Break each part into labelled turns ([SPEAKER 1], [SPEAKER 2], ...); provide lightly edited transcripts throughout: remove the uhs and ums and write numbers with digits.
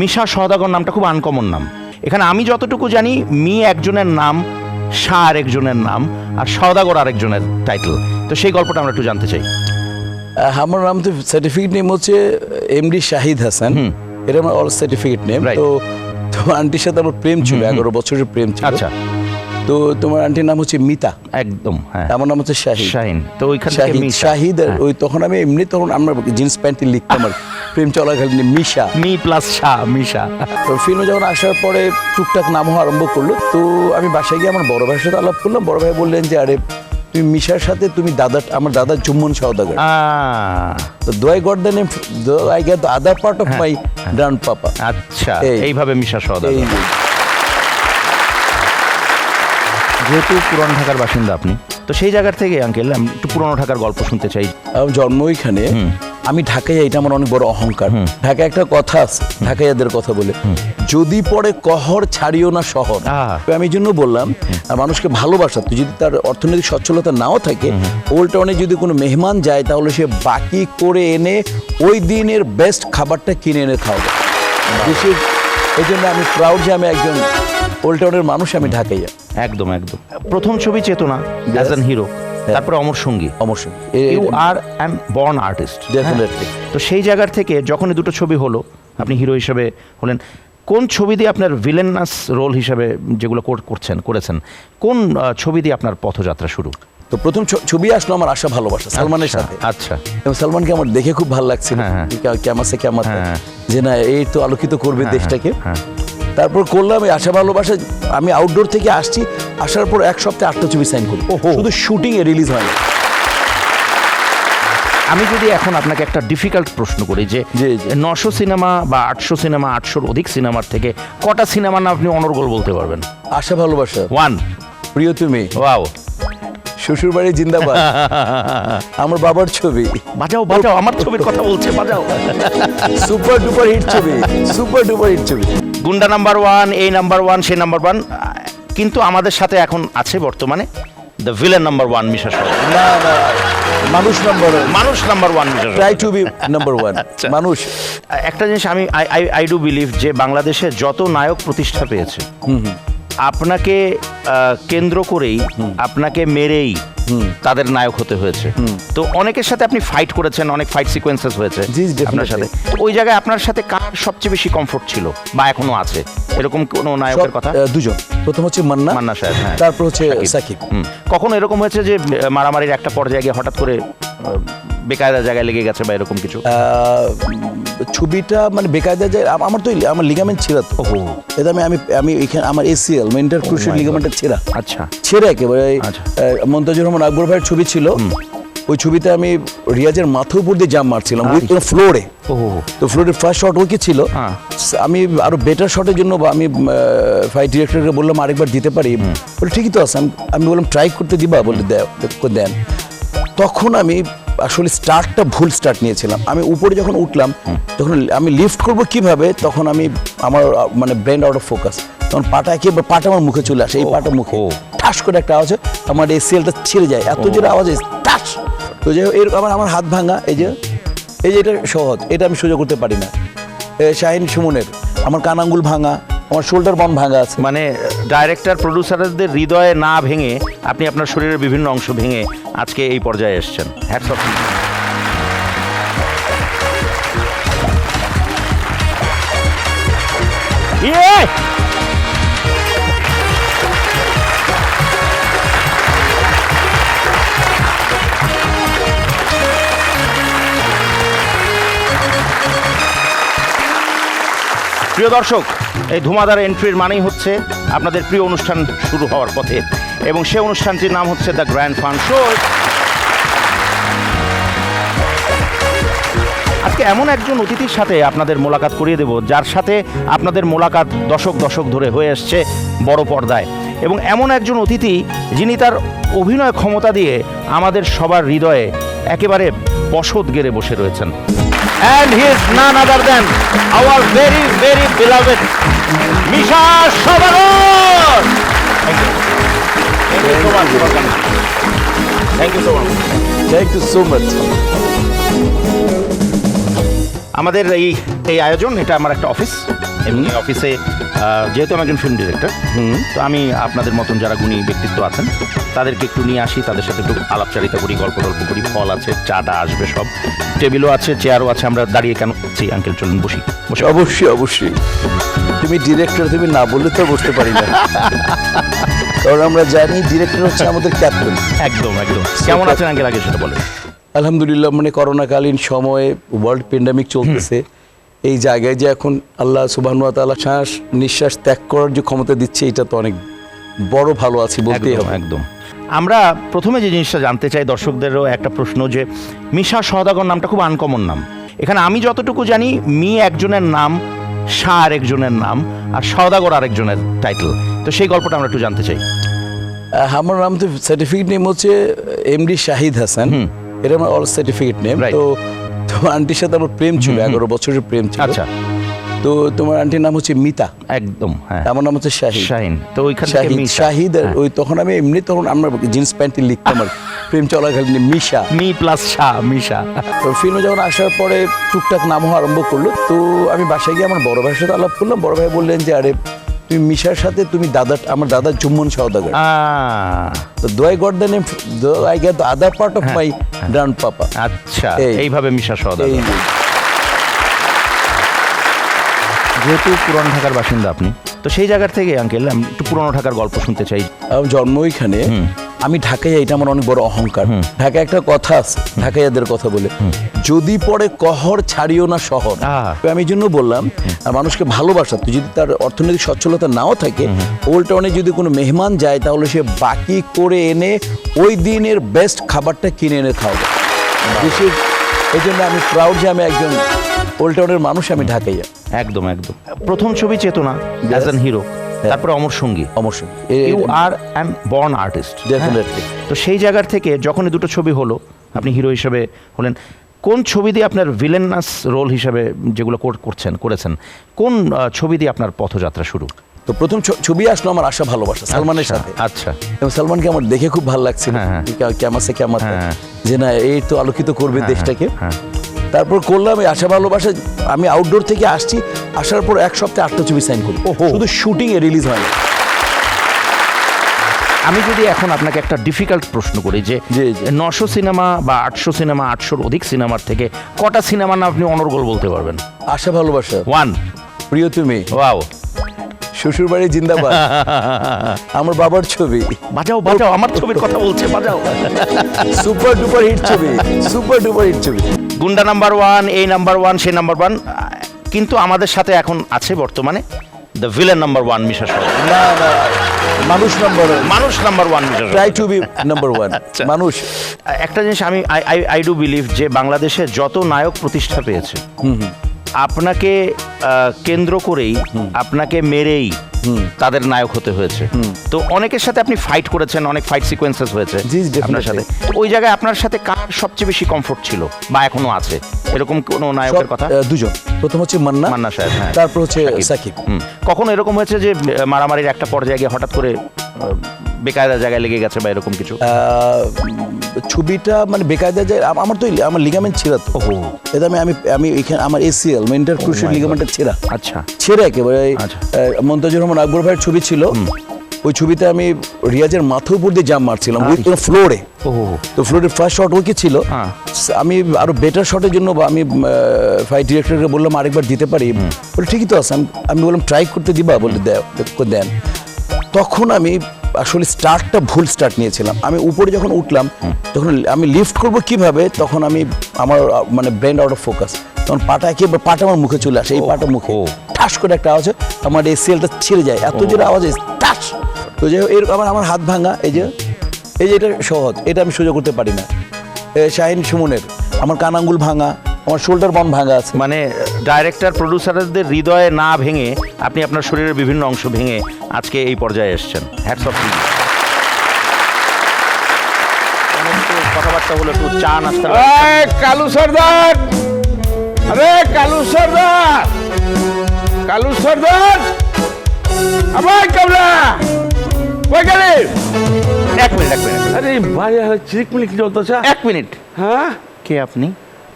[SPEAKER 1] মিশা সওদাগর নামটা খুব আনকমন নাম। এখানে আমি যতটুকু জানি মি একজনের নাম, শাহ আরেকজনের নাম, আর সওদাগর আরেকজনের টাইটেল। তো সেই গল্পটা আমরা একটু জানতে চাই।
[SPEAKER 2] আমার নাম তো সার্টিফিকেট নেম হচ্ছে এমডি শাহিদ হাসান, এটা আমার অল সার্টিফিকেট নেম। তো তোমার আন্টির সাথে আমার প্রেম ছিল, 11 বছরের প্রেম ছিল।
[SPEAKER 1] আচ্ছা।
[SPEAKER 2] তো তোমার আন্টির নাম হচ্ছে মিতা।
[SPEAKER 1] একদম, হ্যাঁ।
[SPEAKER 2] আমার নাম হচ্ছে শাহিদ।
[SPEAKER 1] শাহিন। তো ওইখান থেকে
[SPEAKER 2] শাহিদ। ওই তখন আমি এমনি তখন আমরা জিন্স প্যান্টে লিখতাম আর প্রেম চলাকালীন মিশা,
[SPEAKER 1] মি প্লাস শাহ, মিশা।
[SPEAKER 2] তো ফিল্মে যখন আসার পরে টুকটাক নাম হওয়া আরম্ভ করলো। তো আমি বাসায় গিয়ে আমার বড় ভাইয়ের সাথে আলাপ করলাম। বড় ভাই বললেন যে আরে তুমি মিশার সাথে তুমি আমার দাদা চুম্বন সওদাগর। তো do I got the name, I get the other part of my grandpapa।
[SPEAKER 1] আচ্ছা, এইভাবে মিশা সওদাগর। যেহেতু পুরানো ঢাকার বাসিন্দা আপনি, তো সেই জায়গার থেকে আঙ্কেল আমি একটু পুরানো ঢাকার গল্প শুনতে চাই।
[SPEAKER 2] আমার জন্ম ওইখানে, আমি ঢাকায়, এটা আমার অনেক বড় অহংকার। ঢাকায় একটা কথা আছে, ঢাকাইয়াদের কথা বলে, যদি পরে কহর ছাড়িও না শহর। আমি এই জন্য বললাম, আর মানুষকে ভালোবাসা, তুই যদি তার অর্থনৈতিক সচ্ছলতা নাও থাকে, ওল্ড টাউনে যদি কোনো মেহমান যায় তাহলে সে বাকি করে এনে ওই দিনের বেস্ট খাবারটা কিনে এনে খাওয়াবে। দেশের এই জন্য আমি প্রাউড যে আমি একজন ওল্ড টাউনের মানুষ, আমি ঢাকাইয়া।
[SPEAKER 1] একদম একদম। প্রথম ছবি চেতনা, অ্যাজ অ্যান হিরো, তারপরে Amar Sangi. You are an born artist,
[SPEAKER 2] definitely.
[SPEAKER 1] তো সেই জায়গার থেকে যখনই দুটো ছবি হলো, আপনি হিরো হিসেবে হলেন। কোন ছবি দিয়ে আপনার ভিলেনাস রোল হিসেবে যেগুলো করেছেন, কোন ছবি দিয়ে আপনার পথযাত্রা শুরু?
[SPEAKER 2] তো প্রথম ছবি আসলো আমার আশা ভালোবাসা, সালমানের সাথে।
[SPEAKER 1] আচ্ছা।
[SPEAKER 2] এবং সালমানকে আমার দেখে খুব ভালো লাগছিল, কেমন যে না এই তো আলোকিত করবে দেশটাকে। তারপর করলাম এই আশা ভালোবাসা। আমি আউটডোর থেকে আসছি, আসার পর এক সপ্তাহে 8টা ছবি সাইন করি, শুধু শুটিং এ, রিলিজ হয় না।
[SPEAKER 1] আমি যদি এখন আপনাকে একটা ডিফিকাল্ট প্রশ্ন করি যে 900 সিনেমা বা 800 সিনেমা, 800-র অধিক সিনেমার থেকে কটা সিনেমার নাম আপনি অনর্গল বলতে পারবেন?
[SPEAKER 2] আশা ভালোবাসা,
[SPEAKER 1] 1,
[SPEAKER 2] প্রিয় তুমি,
[SPEAKER 1] ওয়াও,
[SPEAKER 2] শ্বশুর বাড়ি জিন্দাবাদ, আমার বাবার ছবি,
[SPEAKER 1] বাজাও বাজাও, আমার ছবির কথা বলছে, বাজাও,
[SPEAKER 2] সুপার ডুপার হিট ছবি, সুপার ডুপার হিট ছবি,
[SPEAKER 1] গুন্ডা নাম্বার 1, এই নাম্বার 1, সেই নাম্বার 1। কিন্তু আমাদের সাথে এখন আছে বর্তমানে the villain number 1 Misha Sawdagar.
[SPEAKER 2] না না, মানুষ number 1 Misha Sawdagar, try to be number 1 মানুষ।
[SPEAKER 1] একটা জিনিস আমি আই ডু বিলিভ যে বাংলাদেশে যত নায়ক প্রতিষ্ঠা পেয়েছে, আপনাকে কেন্দ্র করেই, আপনাকে মেরেই তাদের নায়ক হতে হয়েছে। তো অনেকের সাথে আপনি ফাইট করেছেন, অনেক ফাইট সিকোয়েন্সেস হয়েছে আপনার সাথে। ওই জায়গায় আপনার সাথে কার সবচেয়ে বেশি কমফোর্ট ছিল বা এখনো আছে, এরকম কোন নায়কের কথা?
[SPEAKER 2] দুজন। প্রথম হচ্ছে মান্না সাহেব, তারপর হচ্ছে সাকিব।
[SPEAKER 1] কখনো এরকম হয়েছে যে মারামারির একটা পর্যায়ে গিয়ে হঠাৎ করে বেকায়দা জায়গায় লেগে গেছে বা এরকম কিছু?
[SPEAKER 2] ছবিটা মানে বেকায়দা যায়, আমার তো আমার লিগামেন্ট ছেঁড়া। তো এটা আমি এখানে আমার এসিএল মেন্টাল ক্রুশিয়াল লিগামেন্টটা ছেঁড়া।
[SPEAKER 1] আচ্ছা,
[SPEAKER 2] ছেঁড়া একেবারে। মন্তাজুর রহমান আকবর ভাইয়ের ছবি ছিল, ওই ছবিতে আমি রিয়াজের মাথার উপর দিয়ে জাম্প মারছিলাম ফ্লোরে। তো ফ্লোরের ফার্স্ট শট ওকে ছিল। আমি আরো বেটার শটের জন্য আমি ফাইট ডিরেক্টরকে বললাম আরেকবার দিতে পারি, বলে ঠিকই তো আছে। আমি বললাম ট্রাই করতে দিবা, বলে দেন। তখন আমি আসলে স্টার্টটা ভুল স্টার্ট নিয়েছিলাম। আমি উপরে যখন উঠলাম, তখন আমি লিফট করব কিভাবে, তখন আমি আমার মানে ব্রেন আউট অফ ফোকাস, তখন পাটা আমার মুখে চলে আসে। এই পাটা মুখে ঠাস করে একটা আওয়াজ, আমার এসিএলটা ছিঁড়ে যায়, এত জোরে আওয়াজ ঠাস। তো যাই হোক, আমার হাত ভাঙা, এই যে এটা সহজ, এটা আমি সোজা করতে পারি না। শাহিন সুমনের আমার কান আঙ্গুল ভাঙা, আমার শোল্ডার বন ভাঙা আছে। মানে
[SPEAKER 1] ডাইরেক্টর প্রডিউসারদের হৃদয়ে না ভেঙে আপনি আপনার শরীরের বিভিন্ন অংশ ভেঙে আজকে এই পর্যায়ে এসেছেন। Hats off. প্রিয় দর্শক, এই ধুমাদার এন্ট্রির মানেই হচ্ছে আপনাদের প্রিয় অনুষ্ঠান শুরু হওয়ার পথে, এবং সে অনুষ্ঠানটির নাম হচ্ছে দ্য গ্র্যান্ড ফান শো। আজকে এমন একজন অতিথির সাথে আপনাদের মোলাকাত করিয়ে দেব, যার সাথে আপনাদের মোলাকাত দশক ধরে হয়ে আসছে বড় পর্দায়, এবং এমন একজন অতিথি যিনি তার অভিনয় ক্ষমতা দিয়ে আমাদের সবার হৃদয়ে একেবারে বসত গেড়ে বসে রয়েছেন। And he is none other than our very, very beloved Misha Sawdagar. Thank you. Thank you so much for coming. Thank you so much.
[SPEAKER 2] Thank you so much.
[SPEAKER 1] আমাদের এই আয়োজন, এটা আমার একটা অফিস এবং এই অফিসে যেহেতু আমি একজন ফিল্ম ডিরেক্টর, তো আমি আপনাদের মতন যারা গুণী ব্যক্তিত্ব আছেন তাদেরকে একটু নিয়ে আসি, তাদের সাথে একটু আলাপচারিতা করি, গল্প করি, ফল আছে, চাটা আসবে, সব টেবিলও আছে, চেয়ারও আছে, আমরা দাঁড়িয়ে কেন আছি আঙ্কেল, চলুন বসি।
[SPEAKER 2] অবশ্যই তুমি ডিরেক্টর, তুমি না বললে তো বসতে পারি না, কারণ আমরা জানি ডিরেক্টর হচ্ছে আমাদের ক্যাপ্টেন।
[SPEAKER 1] একদম। কেমন আছেন আঙ্কেল, আগে সেটা বলেন।
[SPEAKER 2] আলহামদুলিল্লাহ, মানে করোনাকালীন সময়ে ওয়ার্ল্ড প্যান্ডামিক চলতেছে, এই জায়গায় যে এখন আল্লাহ সুবহানাহু ওয়া তাআলা শ্বাস নিঃশ্বাস ত্যাগ করার যে ক্ষমতা দিচ্ছে, এটা তো অনেক বড় ভালো আছি বলতেই হবে।
[SPEAKER 1] একদম। আমরা প্রথমে যে জিনিসটা জানতে চাই, দর্শকদেরও একটা প্রশ্ন, যে মিশা সওদাগর নামটা খুব আনকমন নাম। এখানে আমি যতটুকু জানি মি একজনের নাম, শাহ আরেকজনের নাম, আর সওদাগর আরেকজনের টাইটেল। তো সেই গল্পটা আমরা একটু জানতে চাই।
[SPEAKER 2] আমার নাম তো সার্টিফিকেট নেম হচ্ছে এমডি শাহিদ হাসান, এটা আমার অল সার্টিফিকেট নেম। তো তোমার আন্টির সাথে আমার প্রেম ছিল, 11 বছরের প্রেম ছিল।
[SPEAKER 1] আচ্ছা।
[SPEAKER 2] তো তোমার আন্টির নাম হচ্ছে মিতা।
[SPEAKER 1] একদম, হ্যাঁ।
[SPEAKER 2] আমার নাম হচ্ছে শাহিন।
[SPEAKER 1] তো ওইখান থেকে মিশা।
[SPEAKER 2] শাহিদ, ওই তখন আমি এমনি তখন আমরা জিন্স প্যান্টে লিখতাম আর প্রেম চলাকালীন মিশা,
[SPEAKER 1] মি প্লাস শাহ, মিশা।
[SPEAKER 2] তো ফিল্মে যখন আসার পরে টুকটাক নাম হওয়া আরম্ভ করলো, তো আমি বাসায় গিয়ে আমার বড় ভাইয়ের সাথে আলাপ করলাম। বড় ভাই বললেন যে আরে তুমি মিশার সাথে তুমি আমার দাদা জুম্মন সওদাগর। তো do I got the name, I get the other part of my grandpapa.
[SPEAKER 1] আচ্ছা, এইভাবে মিশা সওদাগর।
[SPEAKER 2] এই
[SPEAKER 1] যেহেতু পুরান ঢাকার বাসিন্দা আপনি, তো সেই জায়গার থেকে আঙ্কেল আমি একটু পুরনো ঢাকার গল্প শুনতে চাই।
[SPEAKER 2] আমার জন্ম ওইখানে, আমি ঢাকায়, এটা আমার অনেক বড় অহংকার। ঢাকায় একটা কথা আছে, ঢাকাইয়াদের কথা বলে, যদি পরে কহর ছাড়িও না শহর। আমি এই জন্য বললাম, মানুষকে ভালোবাসা, তুই যদি তার অর্থনৈতিক সচ্ছলতা নাও থাকে, ওল্ড টাউনে যদি কোনো মেহমান যায়, তাহলে সে বাকি করে এনে ওই দিনের বেস্ট খাবারটা কিনে এনে খাওয়াবে। দেশের এই জন্য আমি প্রাউড যে আমি একজন ওল্ড টাউনের মানুষ, আমি ঢাকাইয়া।
[SPEAKER 1] একদম। প্রথম ছবি চেতনা, অ্যাজ অ্যান হিরো, তারপরে Amar Sangi. You are an born artist,
[SPEAKER 2] definitely.
[SPEAKER 1] তো সেই জায়গার থেকে যখনই দুটো ছবি হলো, আপনি হিরো হিসেবে হলেন। কোন ছবি দিয়ে আপনার ভিলেনাস রোল হিসেবে যেগুলো করেছেন, কোন ছবি দিয়ে আপনার পথযাত্রা শুরু?
[SPEAKER 2] তো প্রথম ছবি আসলো আমার আশা ভালোবাসা, সালমানের সাথে।
[SPEAKER 1] আচ্ছা।
[SPEAKER 2] এবং সালমানকে আমার দেখে খুব ভালো লাগছিল, কেমন যে না, এই তো আলোকিত করবে দেশটাকে। তারপর করলাম এই আশা ভালোবাসা। আমি আউটডোর থেকে আসছি, আসার পর এক সপ্তাহে 8টা ছবি সাইন করি, শুধু শুটিং এ, রিলিজ হয় না।
[SPEAKER 1] আমি যদি এখন আপনাকে একটা ডিফিকাল্ট প্রশ্ন করি, যে 900 সিনেমা বা 800 সিনেমা, 800-র অধিক সিনেমার থেকে কটা সিনেমার নাম আপনি অনর্গল বলতে পারবেন?
[SPEAKER 2] আশা ভালোবাসা,
[SPEAKER 1] 1,
[SPEAKER 2] প্রিয় তুমি,
[SPEAKER 1] ওয়াও,
[SPEAKER 2] শ্বশুর বাড়ি জিন্দাবাদ, আমার বাবার ছবি,
[SPEAKER 1] বাজাও আমার ছবির কথা বলছে, বাজাও,
[SPEAKER 2] সুপার ডুপার হিট ছবি,
[SPEAKER 1] গুন্ডা নাম্বার 1, এই নাম্বার 1, সে নাম্বার 1। কিন্তু আমাদের সাথে এখন আছে বর্তমানে the villain number 1 Misha Sawdagar.
[SPEAKER 2] না, মানুষ number 1 Misha Sawdagar, try to be number 1 মানুষ।
[SPEAKER 1] একটা জিনিস আমি আই ডু বিলিভ, যে বাংলাদেশে যত নায়ক প্রতিষ্ঠা পেয়েছে, আপনাকে কেন্দ্র করেই, আপনাকে মেরেই তাদের নায়ক হতে হয়েছে। তো অনেকের সাথে আপনি ফাইট করেছেন, অনেক ফাইট সিকোয়েন্সেস হয়েছে আপনার সাথে। ওই জায়গায় আপনার সাথে কার সবচেয়ে বেশি কমফোর্ট ছিল বা এখনো আছে, এরকম কোন নায়কের কথা?
[SPEAKER 2] দুজন, প্রথম হচ্ছে মান্না সাহেব, তারপর হচ্ছে সাকিব।
[SPEAKER 1] কখনো এরকম হয়েছে যে মারামারির একটা পর্যায়ে গিয়ে হঠাৎ করে বেকায়দা জায়গায় লেগে গেছে বা এরকম কিছু?
[SPEAKER 2] ছবিটা মানে বেকায়দা যায়, আমার লিগামেন্ট ছেঁড়া। তো এটা আমি এখানে আমার এসিএল ইন্টারক্রুশিয়াল লিগামেন্টটা ছেঁড়া।
[SPEAKER 1] আচ্ছা,
[SPEAKER 2] ছেঁড়া একেবারে। মন্তাজুর রহমান আকবর ভাইয়ের ছবি ছিল, ওই ছবিতে আমি রিয়াজের মাথার উপর দিয়ে জাম্প মারছিলাম ফ্লোরে। তো ফ্লোরের ফার্স্ট শট ওকে ছিল, আমি আরো বেটার শটের জন্য আমি ফাইট ডিরেক্টরকে বললাম আরেকবার দিতে পারি, বলে ঠিকই তো আছে। আমি বললাম ট্রাই করতে দিবা, বলে দেন। তখন আমি আসলে স্টার্টটা ভুল স্টার্ট নিয়েছিলাম। আমি উপরে যখন উঠলাম, তখন আমি লিফট করব কিভাবে, তখন আমার মানে ব্রেন আউট অফ ফোকাস, তখন পাটা আমার মুখে চলে আসে, এই পাটা মুখে ঠাস করে একটা আওয়াজ, আমার এসিএলটা ছিঁড়ে যায়, এত জোরে আওয়াজ, ঠাস। তো যাই হোক, আমার হাত ভাঙা, এই যে এটা সহজ, এটা আমি সোজা করতে পারি না। শাহিন সুমনের আমার কান আঙ্গুল ভাঙা, আমার শোল্ডার বন ভাঙা আছে।
[SPEAKER 1] মানে ডাইরেক্টর প্রডিউসারদের হৃদয়ে না ভেঙে আপনি আপনার শরীরের বিভিন্ন অংশ ভেঙে আজকে এই পর্যায়ে এসেছেন। Hats off. কথাবার্তা হলো একটু চা নাস্তা।
[SPEAKER 3] কালু সর্দার, আরে কালু সর্দার, আমার কামলা কই গেলি?
[SPEAKER 1] এক মিনিট।
[SPEAKER 3] আরে ভাই, চিকমিলি কি চলতেছে?
[SPEAKER 1] 1 মিনিট।
[SPEAKER 3] হ্যাঁ,
[SPEAKER 1] কে আপনি?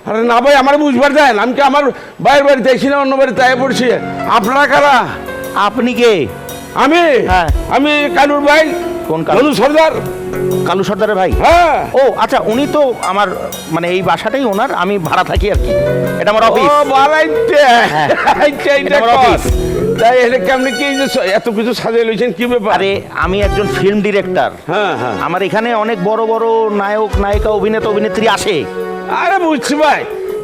[SPEAKER 3] আরে না ভাই, আমার বুঝবার দেন, আমি কি আমার ভাইয়ের বাড়িতে এসি না অন্য বাড়িতে আয় পড়ছি? আপনারা কারা?
[SPEAKER 1] আপনি কে?
[SPEAKER 3] আমি
[SPEAKER 1] হ্যাঁ।
[SPEAKER 3] আমি কালুর ভাই।
[SPEAKER 1] কোন কালু?
[SPEAKER 3] কালু সর্দার।
[SPEAKER 1] কালু সর্দারের ভাই?
[SPEAKER 3] হ্যাঁ।
[SPEAKER 1] ও আচ্ছা, উনি তো আমার মানে এই বাসাটাই ওনার, আমি ভাড়া থাকি আর কি। এটা আমার অফিস।
[SPEAKER 3] ও বাড়াইতে
[SPEAKER 1] হ্যাঁ।
[SPEAKER 3] আচ্ছা,
[SPEAKER 1] এটা
[SPEAKER 3] এটা
[SPEAKER 1] আমার
[SPEAKER 3] কর।
[SPEAKER 1] অফিস।
[SPEAKER 3] তাই এটা কেমনি কি এই যে এত কিছু সাজিয়ে লইছেন, কি ব্যাপার?
[SPEAKER 1] আরে আমি একজন ফিল্ম ডিরেক্টর।
[SPEAKER 3] হ্যাঁ হ্যাঁ।
[SPEAKER 1] আমার এখানে অনেক বড় বড় নায়ক নায়িকা অভিনেতা অভিনেত্রী আসে।
[SPEAKER 3] আরে বুঝছি ভাই,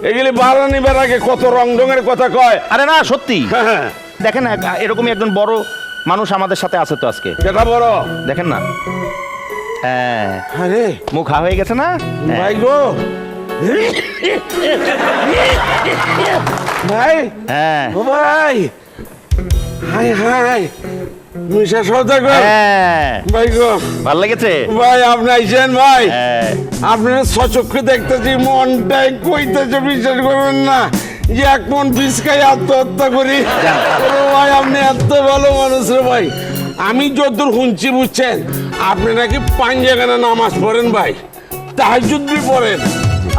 [SPEAKER 3] এগুলি বাড়া নিবার আগে কত রং ঢঙের কথা কয়।
[SPEAKER 1] আরে না, সত্যি
[SPEAKER 3] হ্যাঁ হ্যাঁ।
[SPEAKER 1] দেখেন এরকমই একজন বড় মানুষ আমাদের সাথে আছে তো আজকে।
[SPEAKER 3] কেটা বড়?
[SPEAKER 1] দেখেন না, হ্যাঁ,
[SPEAKER 3] আরে
[SPEAKER 1] মুখ হা হয়ে গেছে না? হ্যাঁ।
[SPEAKER 3] ভাই গো, ভাই,
[SPEAKER 1] হ্যাঁ
[SPEAKER 3] ও ভাই, হাই হাই, মিশা সওদাগর।
[SPEAKER 1] হ্যাঁ,
[SPEAKER 3] ভাই গো,
[SPEAKER 1] ভাল লেগেছে?
[SPEAKER 3] ভাই আপনি আইছেন ভাই,
[SPEAKER 1] হ্যাঁ।
[SPEAKER 3] আপনার সচক্ষে দেখতেছি, মনটাই কইতেছে, বিশ্বাস করবেন না যে এক মন বিষ খাই আত্মহত্যা করি। ওরে ভাই, আপনি এত ভালো মানুষ রে ভাই। আমি যতদূর শুনছি বুঝছেন, আপনি নাকি 5 জায়গায় নামাজ পড়েন ভাই, তাহাজ্জুদ বি পড়েন।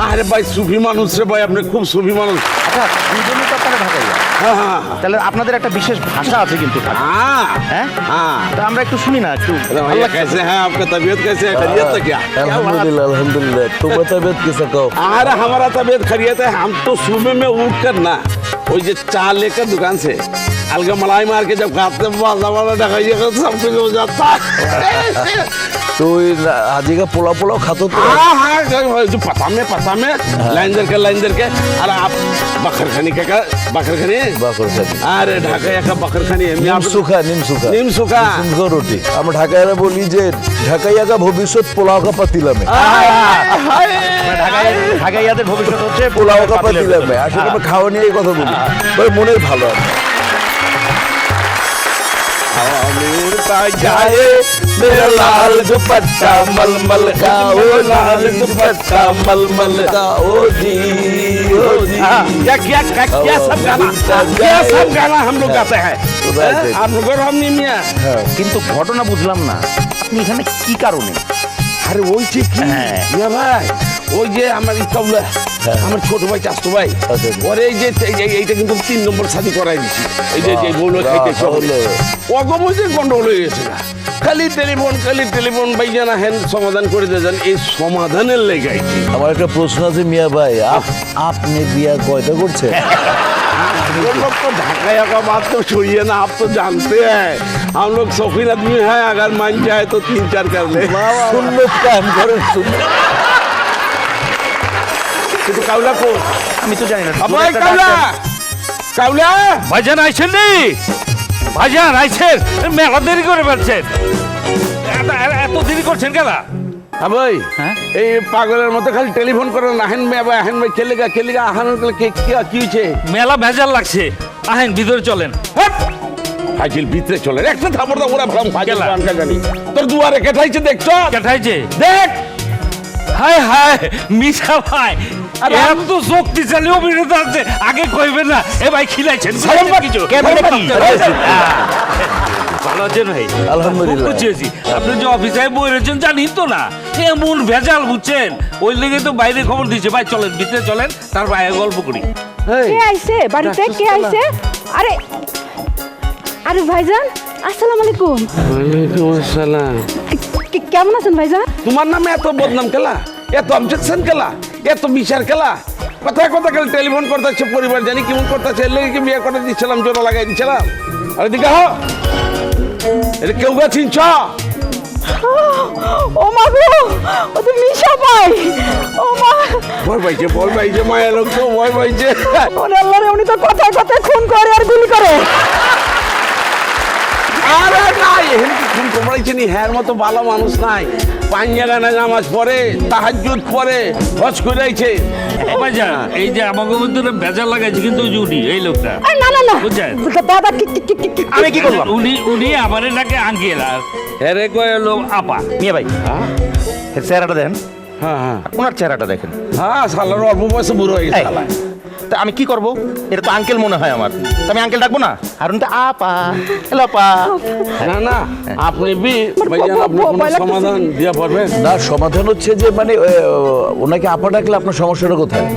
[SPEAKER 3] আরে ভাই, সুফি মানুষ রে ভাই, আপনি খুব সুফি মানুষ।
[SPEAKER 1] আচ্ছা, দুজনই তো আপনারা ঢাকাইয়া।
[SPEAKER 3] হ্যাঁ হ্যাঁ
[SPEAKER 1] তাহলে আপনাদের একটা বিশেষ ভাষা আছে কিন্তু ঢাকায়।
[SPEAKER 3] हाँ
[SPEAKER 1] হ্যাঁ,
[SPEAKER 3] हाँ।
[SPEAKER 1] তা আমরা একটু শুনি না একটু।
[SPEAKER 3] अरे भैया कैसे हैं, आपका तबीयत कैसे है, खैरियत है क्या?
[SPEAKER 2] আলহামদুলিল্লাহ আলহামদুলিল্লাহ। তোমার তবিয়ত कैसा कहो?
[SPEAKER 3] अरे हमारा तबीयत खैरियत है। हम तो सुबह में उठ कर ना वो जो चा लेकर दुकान से अलगा मलाई मार के जब खाते हैं, बाजा वाला ढकाइए का सब कुछ हो जाता है।
[SPEAKER 2] तो आजी का पोला पोला खातो तो
[SPEAKER 3] हाँ हाँ, जो पता में लाइन दर के अरे आप बकर खानी का बकर खानी
[SPEAKER 2] বাকর খানি
[SPEAKER 3] अरे ढाका का बकर खानी है
[SPEAKER 2] নিম সুখা নিম সুখা
[SPEAKER 3] नीम सुखा
[SPEAKER 2] সুখা রুটি আমরা ঢাকাইরা বলি যে ঢাকাইয়া কা ভবিষ্যৎ পোলাও কা পাতিলামে
[SPEAKER 1] ঢাকাইয়াদের ভবিষ্যৎ হচ্ছে
[SPEAKER 2] পোলাও কা পাতিলামে। আসলে আমরা খাওয়া নিয়ে এই কথা বলি, ভাই মনের ভালো আর
[SPEAKER 3] उड़ता जाए मेरा लाल दुपट्टा मलमल का, ओ लाल दुपट्टा मलमल का, ओ जी ओ जी। क्या क्या क्या क्या सब गाना, क्या सब गाना हम लोग गाते हैं। आप लोग हम नहीं मियाँ।
[SPEAKER 1] কিন্তু ঘটনা বুঝলাম না, আপনি এখানে কি কারণে?
[SPEAKER 3] আরে ওই যে কি
[SPEAKER 1] হ্যাঁ।
[SPEAKER 3] ইয়া ভাই, ওই যে আমার ইকাবলা, আমার ছোট ভাই চাস্তো ভাই,
[SPEAKER 2] আচ্ছা।
[SPEAKER 3] ওরে এই যে এইটা কিন্তু 3 নম্বর শাদি করাই দিছি। এই যে যে বউলো খাইতেছে
[SPEAKER 2] হলো।
[SPEAKER 3] অগমজে গন্ডগোল হয়ে গেছে না, খালি টেলিফোন ভাই জানা হেন সমাধান করে দিয়ে যান, এই সমাধানের লেগাইছি।
[SPEAKER 2] আমার একটা প্রশ্ন আছে মিয়া ভাই, আপনি বিয়া কয়টা করছেন?
[SPEAKER 3] हम लोग तो ढाका का बात तो छोड़िए ना, आप तो जानते हैं हम लोग शौकीन आदमी हैं, अगर मान जाए तो 3-4 कर ले।
[SPEAKER 2] সুন্নত কাম করেন সুন্নত।
[SPEAKER 3] কিন্তু কাউলা কো,
[SPEAKER 1] আমি তো জানি না।
[SPEAKER 3] আবাই কাউলা, কাউলা
[SPEAKER 4] ভাইজান আইছেন নি? ভাইজান আইছেন, মেলা দেরি করে ফেলছেন। এত দেরি করছেন কেন?
[SPEAKER 3] আবাই
[SPEAKER 4] হ্যাঁ?
[SPEAKER 3] এই পাগলের মতো খালি টেলিফোন করে না, আহেন ভাই খেলেগা আহানোর কি হয়েছে?
[SPEAKER 4] মেলা ভেজাল লাগছে, আহেন ভিতরে চলেন।
[SPEAKER 3] ফাজিল ভিতরে চলে একটা থাপড় দাও, ওরা ভালো ফাজিল
[SPEAKER 4] গেলা।
[SPEAKER 3] গানটা জানি। তোর দুয়ারে কেঠাইছে দেখছো?
[SPEAKER 4] কেঠাইছে?
[SPEAKER 3] দেখ
[SPEAKER 4] হায় হায় মিশা ভাই,
[SPEAKER 3] আরে
[SPEAKER 4] এত শক্তিশালী অভিনেতা আছে, আগে কইবেন না। এ ভাই খিলাইছেন কিছু?
[SPEAKER 1] কেমনে কি?
[SPEAKER 4] ভালো আছেন ভাই?
[SPEAKER 2] আলহামদুলিল্লাহ।
[SPEAKER 4] খুব খুশি হয়েছি। আপনি যে অফিসে বই রয়েছেন জানি তো না, এমন ভেজাল বুঝছেন, ওই লেগে তো বাইরে খবর দিয়েছে। ভাই চলেন, ভিতরে চলেন, তার বাইরে গল্প করি।
[SPEAKER 5] কে আইছে বাড়িতে? কে আইছে? আরে আরে ভাইজান, আসসালামু আলাইকুম।
[SPEAKER 3] ওয়ালাইকুম আসসালাম।
[SPEAKER 5] কেমন আছেন ভাইজান?
[SPEAKER 3] তোমার নামে এত বদনাম কেলা, এত অবজেকশন কেলা, এত বিচার কেলা? কথায় কথা খালি টেলিফোন করতেছে, পরিবার জানি কেমন করতেছে, এর লেগে কি বিয়ে করে দিচ্ছিলাম, জোড়া লাগাই দিচ্ছিলাম। আরে দিকে হো, এটা কেউ গা চিনছ?
[SPEAKER 5] ও মা গো, ও তো মিশা ভাই। ও মা,
[SPEAKER 3] ভয় পাইছে মায়ের লোক তো ভয় পাইছে।
[SPEAKER 5] ওরে আল্লাহ রে, উনি তো কথায় কথায় খুন করে আর গুলি করে।
[SPEAKER 3] আরে নাই, এখানে কি খুন কমাইছে নি? হ্যার মতো ভালো মানুষ নাই। 5 জায়গায় নামাজ পড়ে, তাহাজ্জুদ পড়ে, হজ করাইছে।
[SPEAKER 4] ভাইজান এই যে আমাকে ভিতরে ভেজাল লাগাইছে, কিন্তু ওই যে উনি, এই লোকটা
[SPEAKER 5] আরে না না না
[SPEAKER 4] বুঝছেন?
[SPEAKER 5] দাদা,
[SPEAKER 1] আমি কি করলাম?
[SPEAKER 4] উনি আমার ডাকে আঙ্কেল, আর হেরে কয় হলো আপা।
[SPEAKER 1] মিয়া ভাই, এর চেহারাটা দেখেন,
[SPEAKER 3] হ্যাঁ হ্যাঁ
[SPEAKER 1] ওনার চেহারাটা দেখেন।
[SPEAKER 3] হ্যাঁ, শালার অল্প বয়সে বুড়ো হয়ে গেছে
[SPEAKER 1] এই,
[SPEAKER 3] শালা।
[SPEAKER 1] তা আমি কি করব? এটা তো আঙ্কেল মনে হয় আমার, তা আমি আঙ্কেল ডাকবো না? আর উনি তো আপা, হ্যালো আপা।
[SPEAKER 3] না না, আপনি ভাইজান আপনি কোনো সমাধান দিয়া পারবেন?
[SPEAKER 2] না সমাধান হচ্ছে যে মানে ওনাকে আপা ডাকলে আপনার সমস্যাটা কোথায়?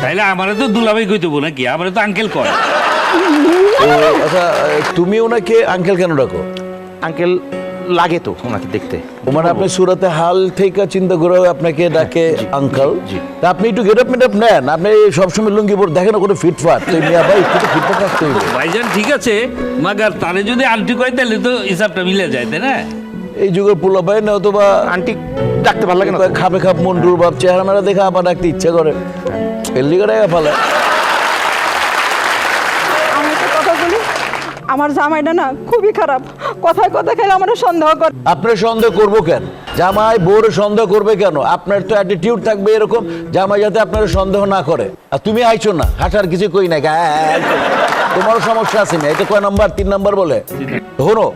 [SPEAKER 4] তাইলে আমারে তো দুলাভাই কইতে বল নাকি, আমারে তো আঙ্কেল কয়।
[SPEAKER 2] আচ্ছা তুমি ওনাকে আঙ্কেল কেন ডাকো?
[SPEAKER 1] আঙ্কেল লাগে তো ওনাকে দেখতে।
[SPEAKER 2] মানে আপনি সুরাতে হাল থেকে চিন্তা করে আপনাকে ডাকে আঙ্কেল।
[SPEAKER 1] জি।
[SPEAKER 2] তা আপনি একটু গেট আপ মেট নেন, আপনি সবসময় লুঙ্গি পরে দেখেন না কোনো ফিটফাট, তো মিয়া ভাই একটু ফিটফাট রাখতে হবে।
[SPEAKER 4] ভাইজান ঠিক আছে, মাগার তারে যদি আন্টি কয় তাহলে তো হিসাবটা মিলে যায়, তাই না?
[SPEAKER 2] এই যুগের পোলা ভাই না অথবা
[SPEAKER 1] আন্টি ডাকতে ভালো লাগে না?
[SPEAKER 2] খাবে খাপ মন্ডুর বাপ চেহারা মেরা দেখে আবার ডাকতে ইচ্ছা করে, এল্লি করে ফেলে।
[SPEAKER 5] আমি একটা কথা বলি, আমার জামাইটা না খুবই খারাপ, কথায় কথা খেলে আমার সন্দেহ করে।
[SPEAKER 2] আপনার সন্দেহ করবো কেন? জামাই বউর সন্দেহ করবে কেন? আপনার তো অ্যাটিটিউড থাকবে এরকম, জামাই যাতে আপনার সন্দেহ না করে। আর তুমি আইছো না, হাঁটার কিছু কই না, তোমারও সমস্যা আছে না। এটা কয় নাম্বার? 3 নাম্বার বলে। ধরো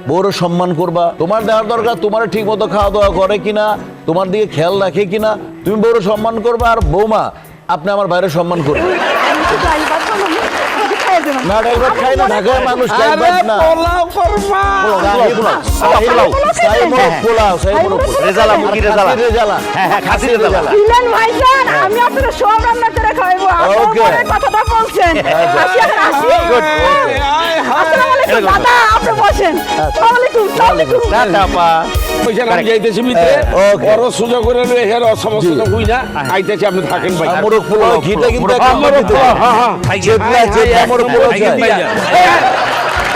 [SPEAKER 2] বউর সম্মান করবা, তোমার দেওয়ার দরকার তোমার ঠিক মতো খাওয়া দাওয়া করে কিনা, তোমার দিকে খেয়াল রাখে কিনা, তুমি বউর সম্মান করবা। আর বৌমা আপনি আমার বাইরে সম্মান করবে না। ড্রাইভার খাই না, ঢাকার মানুষ ড্রাইভার না।
[SPEAKER 1] রেজালা, মুরগি রেজালা। হ্যাঁ হ্যাঁ, খাসি রেজালা।
[SPEAKER 5] ইলান ভাইজান, আমি আপনাদের সব রান্না করে খাওয়াবো।
[SPEAKER 2] Okay.
[SPEAKER 5] আপনার কথাটা বলছেন। আসি এখন, আসি। আসসালামু আলাইকুম দাদা, আপনি বসেন। আসসালামু আলাইকুম, আসসালামু আলাইকুম।
[SPEAKER 1] টাটা আপা।
[SPEAKER 3] আমি যাইতেছি ভিতরে,
[SPEAKER 2] Okay.
[SPEAKER 3] বড় সোজা করে লই হের সমস্ত হই না, আইতেছি আপনি থাকেন ভাই।
[SPEAKER 2] মোরগ পোলাও ঘিটা কিন্তু এক নম্বর দিতে হবে। চেতনা, চেতনা, মোরগ পোলাও চাই।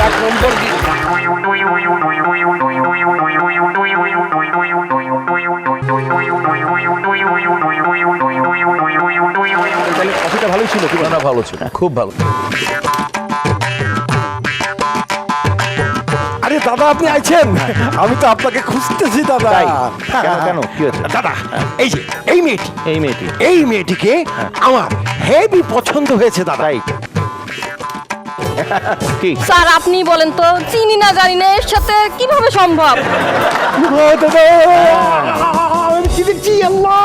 [SPEAKER 3] এক নম্বর কি?
[SPEAKER 1] তাহলে কফিটা ভালোই ছিল, কি
[SPEAKER 2] না, ভালো ছিল, খুব ভালো।
[SPEAKER 6] আরে দাদা আপনি আইছেন? আমি তো আপনাকে খুঁজতেছি দাদা।
[SPEAKER 1] তাই? কেন কি হয়েছে?
[SPEAKER 6] দাদা এই যে এই মেয়েটি,
[SPEAKER 1] এই মেয়েটি
[SPEAKER 6] এই মেয়েটিকে আমার হেভি পছন্দ হয়েছে দাদা।
[SPEAKER 1] তাই? কি
[SPEAKER 7] স্যার আপনি বলেন তো, চিনি না জানি না এর সাথে কিভাবে সম্ভব?
[SPEAKER 6] ও দাদা আমি কি দেখছি, আল্লাহ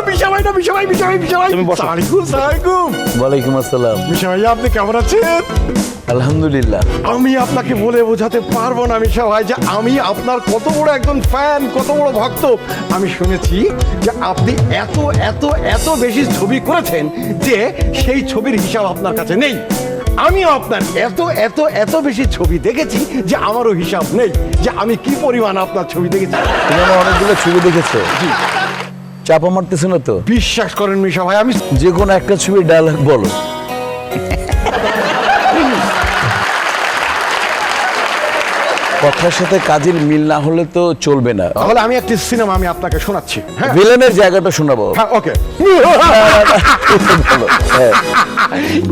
[SPEAKER 6] বিশা ভাই না, বিশা ভাই, বিশা ভাই, বিশা ভাই।
[SPEAKER 1] তুমি বসো।
[SPEAKER 6] সালামালাইকুম, সালামালাইকুম।
[SPEAKER 2] ওয়ালাইকুম আসসালাম।
[SPEAKER 6] বিশা ভাই আপনি কেমন আছেন?
[SPEAKER 2] আলহামদুলিল্লাহ।
[SPEAKER 6] আমি আপনাকে বলে বোঝাতে পারবো না মিশা ভাই যে আমি আপনার কত বড় একজন ফ্যান, কত বড় ভক্ত। আমি শুনেছি যে আপনি এত এত এত বেশি ছবি করেছেন যে সেই ছবির হিসাব আপনার কাছে নেই। আমিও আপনার এত এত এত বেশি ছবি দেখেছি যে আমারও হিসাব নেই যে আমি কি পরিমাণ আপনার ছবি দেখেছি।
[SPEAKER 2] তুমি আমার অনেকগুলো ছবি দেখেছো, চাপা মারতেছে না তো?
[SPEAKER 6] বিশ্বাস করেন মিশা ভাই, আমি
[SPEAKER 2] যে কোনো একটা ছবির ডায়লগ বলো। কথার সাথে কাজের মিল না হলে তো চলবে না।
[SPEAKER 6] তাহলে আমি একটি সিনেমা আমি আপনাকে শোনাচ্ছি। হ্যাঁ
[SPEAKER 2] ভিলেনের জায়গাটা শোনাবো।
[SPEAKER 6] হ্যাঁ ওকে।
[SPEAKER 2] বলো। হ্যাঁ।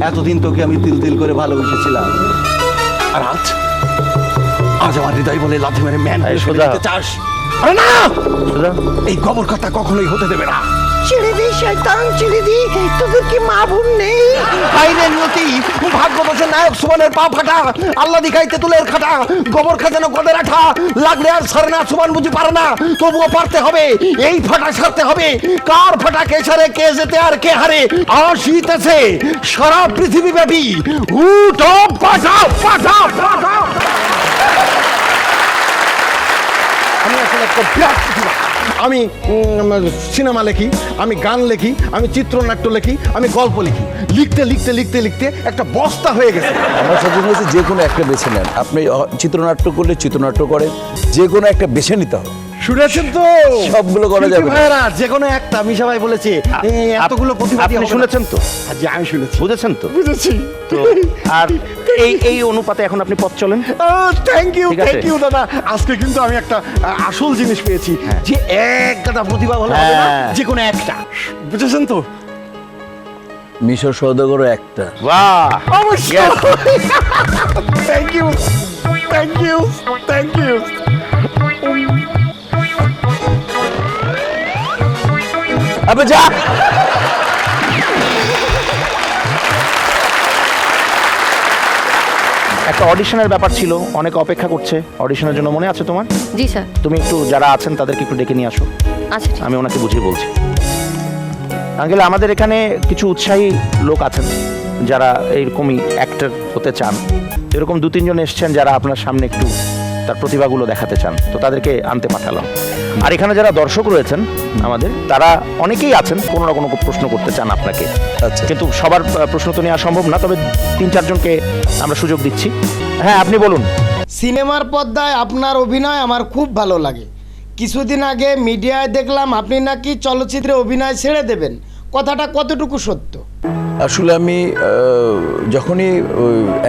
[SPEAKER 8] এতদিন তোকে আমি তিল তিল করে ভালোবেসেছিলাম, আর আজ আজ আমার হৃদয় বলে লাথি মেরে ম্যান
[SPEAKER 1] এই সোজা।
[SPEAKER 8] চাস।
[SPEAKER 6] আরে না,
[SPEAKER 1] সোজা।
[SPEAKER 6] এই গোবর কথা কখনোই হতে দেবে না।
[SPEAKER 8] ছেড়ে দি শয়তান, ছেড়ে দি, তোদের কি মা বোন নেই? বাইরে নতি ভাগ্যবশে নায়ক সুমনের পা ফাটা, আল্লাহ দিখাইতে তুলের খাটা, গোবর খাজানো গদের আঠা, লাগলে আর সারে না, সুমন বুঝি পারে না, তবুও পারতে হবে, এই ফাটা সারতে হবে। কার ফাটা কে সারে, কে যেতে আর কে হারে, আসিতেছে সারা পৃথিবী ব্যাপী উঠো পাঠা পাঠা পাঠা।
[SPEAKER 6] আমি আসলে একটা বিরাট প্রতিভা। আমি সিনেমা লিখি, আমি গান লিখি, আমি চিত্রনাট্য লিখি, আমি গল্প লিখি। লিখতে লিখতে লিখতে লিখতে একটা বস্তা হয়ে গেছে।
[SPEAKER 2] আমার সাজেশন হচ্ছে যে কোনো একটা বেছে নেন। আপনি চিত্রনাট্য করলে চিত্রনাট্য করেন, যে কোনো একটা বেছে নিতে হবে।
[SPEAKER 6] শুনেছেন তো?
[SPEAKER 2] সবগুলো করা যাবে না।
[SPEAKER 6] ভাইরা যে কোনো একটা, মিশা ভাই বলেছে এতগুলো প্রতিভা
[SPEAKER 1] আপনি শুনেছেন তো?
[SPEAKER 6] জি আমি শুনেছি,
[SPEAKER 1] বুঝেছেন তো?
[SPEAKER 6] বুঝেছি।
[SPEAKER 1] তো আর এই এই অনুপাতে এখন আপনি পথ চলেন।
[SPEAKER 6] থ্যাংক ইউ,
[SPEAKER 1] ঠিক আছে।
[SPEAKER 6] থ্যাংক ইউ দাদা। আজকে কিন্তু আমি একটা আসল জিনিস পেয়েছি, যে এক গাদা প্রতিভা হলে হবে না,
[SPEAKER 1] হ্যাঁ।
[SPEAKER 6] যে কোনো একটা। বুঝেছেন তো?
[SPEAKER 2] মিশর সওদাগরও একটা।
[SPEAKER 1] বাহ,
[SPEAKER 6] অবশ্যই। Thank you, thank you, thank you.
[SPEAKER 2] আপনি যা।
[SPEAKER 1] একটা অডিশনের ব্যাপার ছিল, অনেকে অপেক্ষা করছে অডিশনের জন্য, মনে আছে তোমার?
[SPEAKER 7] জি স্যার।
[SPEAKER 1] তুমি একটু যারা আছেন তাদেরকে একটু ডেকে নিয়ে আসো,
[SPEAKER 7] আচ্ছা ঠিক
[SPEAKER 1] আমি ওনাকে বুঝিয়ে বলছি। আঙ্কেল, আমাদের এখানে কিছু উৎসাহী লোক আছেন যারা এইরকমই অ্যাক্টর হতে চান। এরকম 2-3 জন এসছেন যারা আপনার সামনে একটু তার প্রতিভাগুলো দেখাতে চান, তো তাদেরকে আনতে পাঠালাম। আর এখানে যারা দর্শক রয়েছেন আমাদের, তারা অনেকেই আছেন কোনো না কোনো প্রশ্ন করতে চান আপনাকে।
[SPEAKER 2] আচ্ছা।
[SPEAKER 1] কিন্তু সবার প্রশ্ন তো নেওয়া সম্ভব না, তবে 3-4 জনকে আমরা সুযোগ দিচ্ছি। হ্যাঁ, আপনি বলুন।
[SPEAKER 9] সিনেমার পর্দায় আপনার অভিনয় আমার খুব ভালো লাগে। কিছুদিন আগে মিডিয়ায় দেখলাম আপনি নাকি চলচ্চিত্রে অভিনয় ছেড়ে দেবেন, কথাটা কতটুকু সত্য?
[SPEAKER 2] আসলে আমি যখনই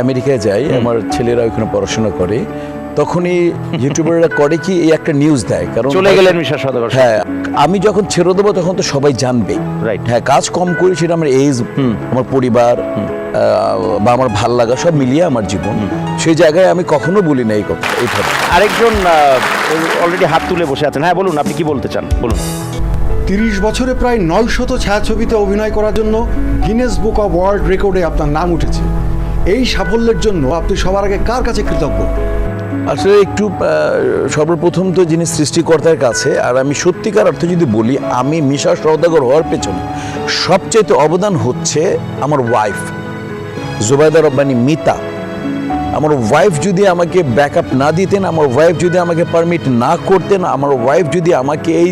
[SPEAKER 2] আমেরিকায় যাই, আমার ছেলেরা ওইখানে পড়াশোনা করে, তখনই ইউটিউবাররা করে কি এই একটা নিউজ দেয়, কারণ
[SPEAKER 1] চলে গেলেন মিশা সওদাগর।
[SPEAKER 2] হ্যাঁ, আমি যখন ছেড়ে দেবো তখন তো সবাই জানবে।
[SPEAKER 1] Right.
[SPEAKER 2] হ্যাঁ, কাজ কম করি সেটা আমার এজ, আমার পরিবার বা আমার ভাল লাগা সব মিলিয়ে আমার জীবন, সেই জায়গায় আমি কখনো বলি না এই কথা। এইভাবে
[SPEAKER 1] আরেকজন অলরেডি হাত তুলে বসে আছেন। হ্যাঁ বলুন, আপনি কি বলতে চান বলুন।
[SPEAKER 6] 30 বছরে প্রায় 900 ছায়াছবিতে অভিনয় করার জন্য গিনেস বুক অফ ওয়ার্ল্ড রেকর্ডে আপনার নাম উঠেছে। এই সাফল্যের জন্য আপনি সবার আগে কার কাছে কৃতজ্ঞ?
[SPEAKER 2] আসলে একটু সর্বপ্রথম তো যিনি সৃষ্টিকর্তার কাছে, আর আমি সত্যিকার অর্থে যদি বলি, আমি মিশা সওদাগর হওয়ার পেছনে সবচেয়ে অবদান হচ্ছে আমার ওয়াইফ জুবাইদা রব্বানী মিতা। আমার ওয়াইফ যদি আমাকে ব্যাকআপ না দিতেন, আমার ওয়াইফ যদি আমাকে পারমিট না করতেন, আমার ওয়াইফ যদি আমাকে এই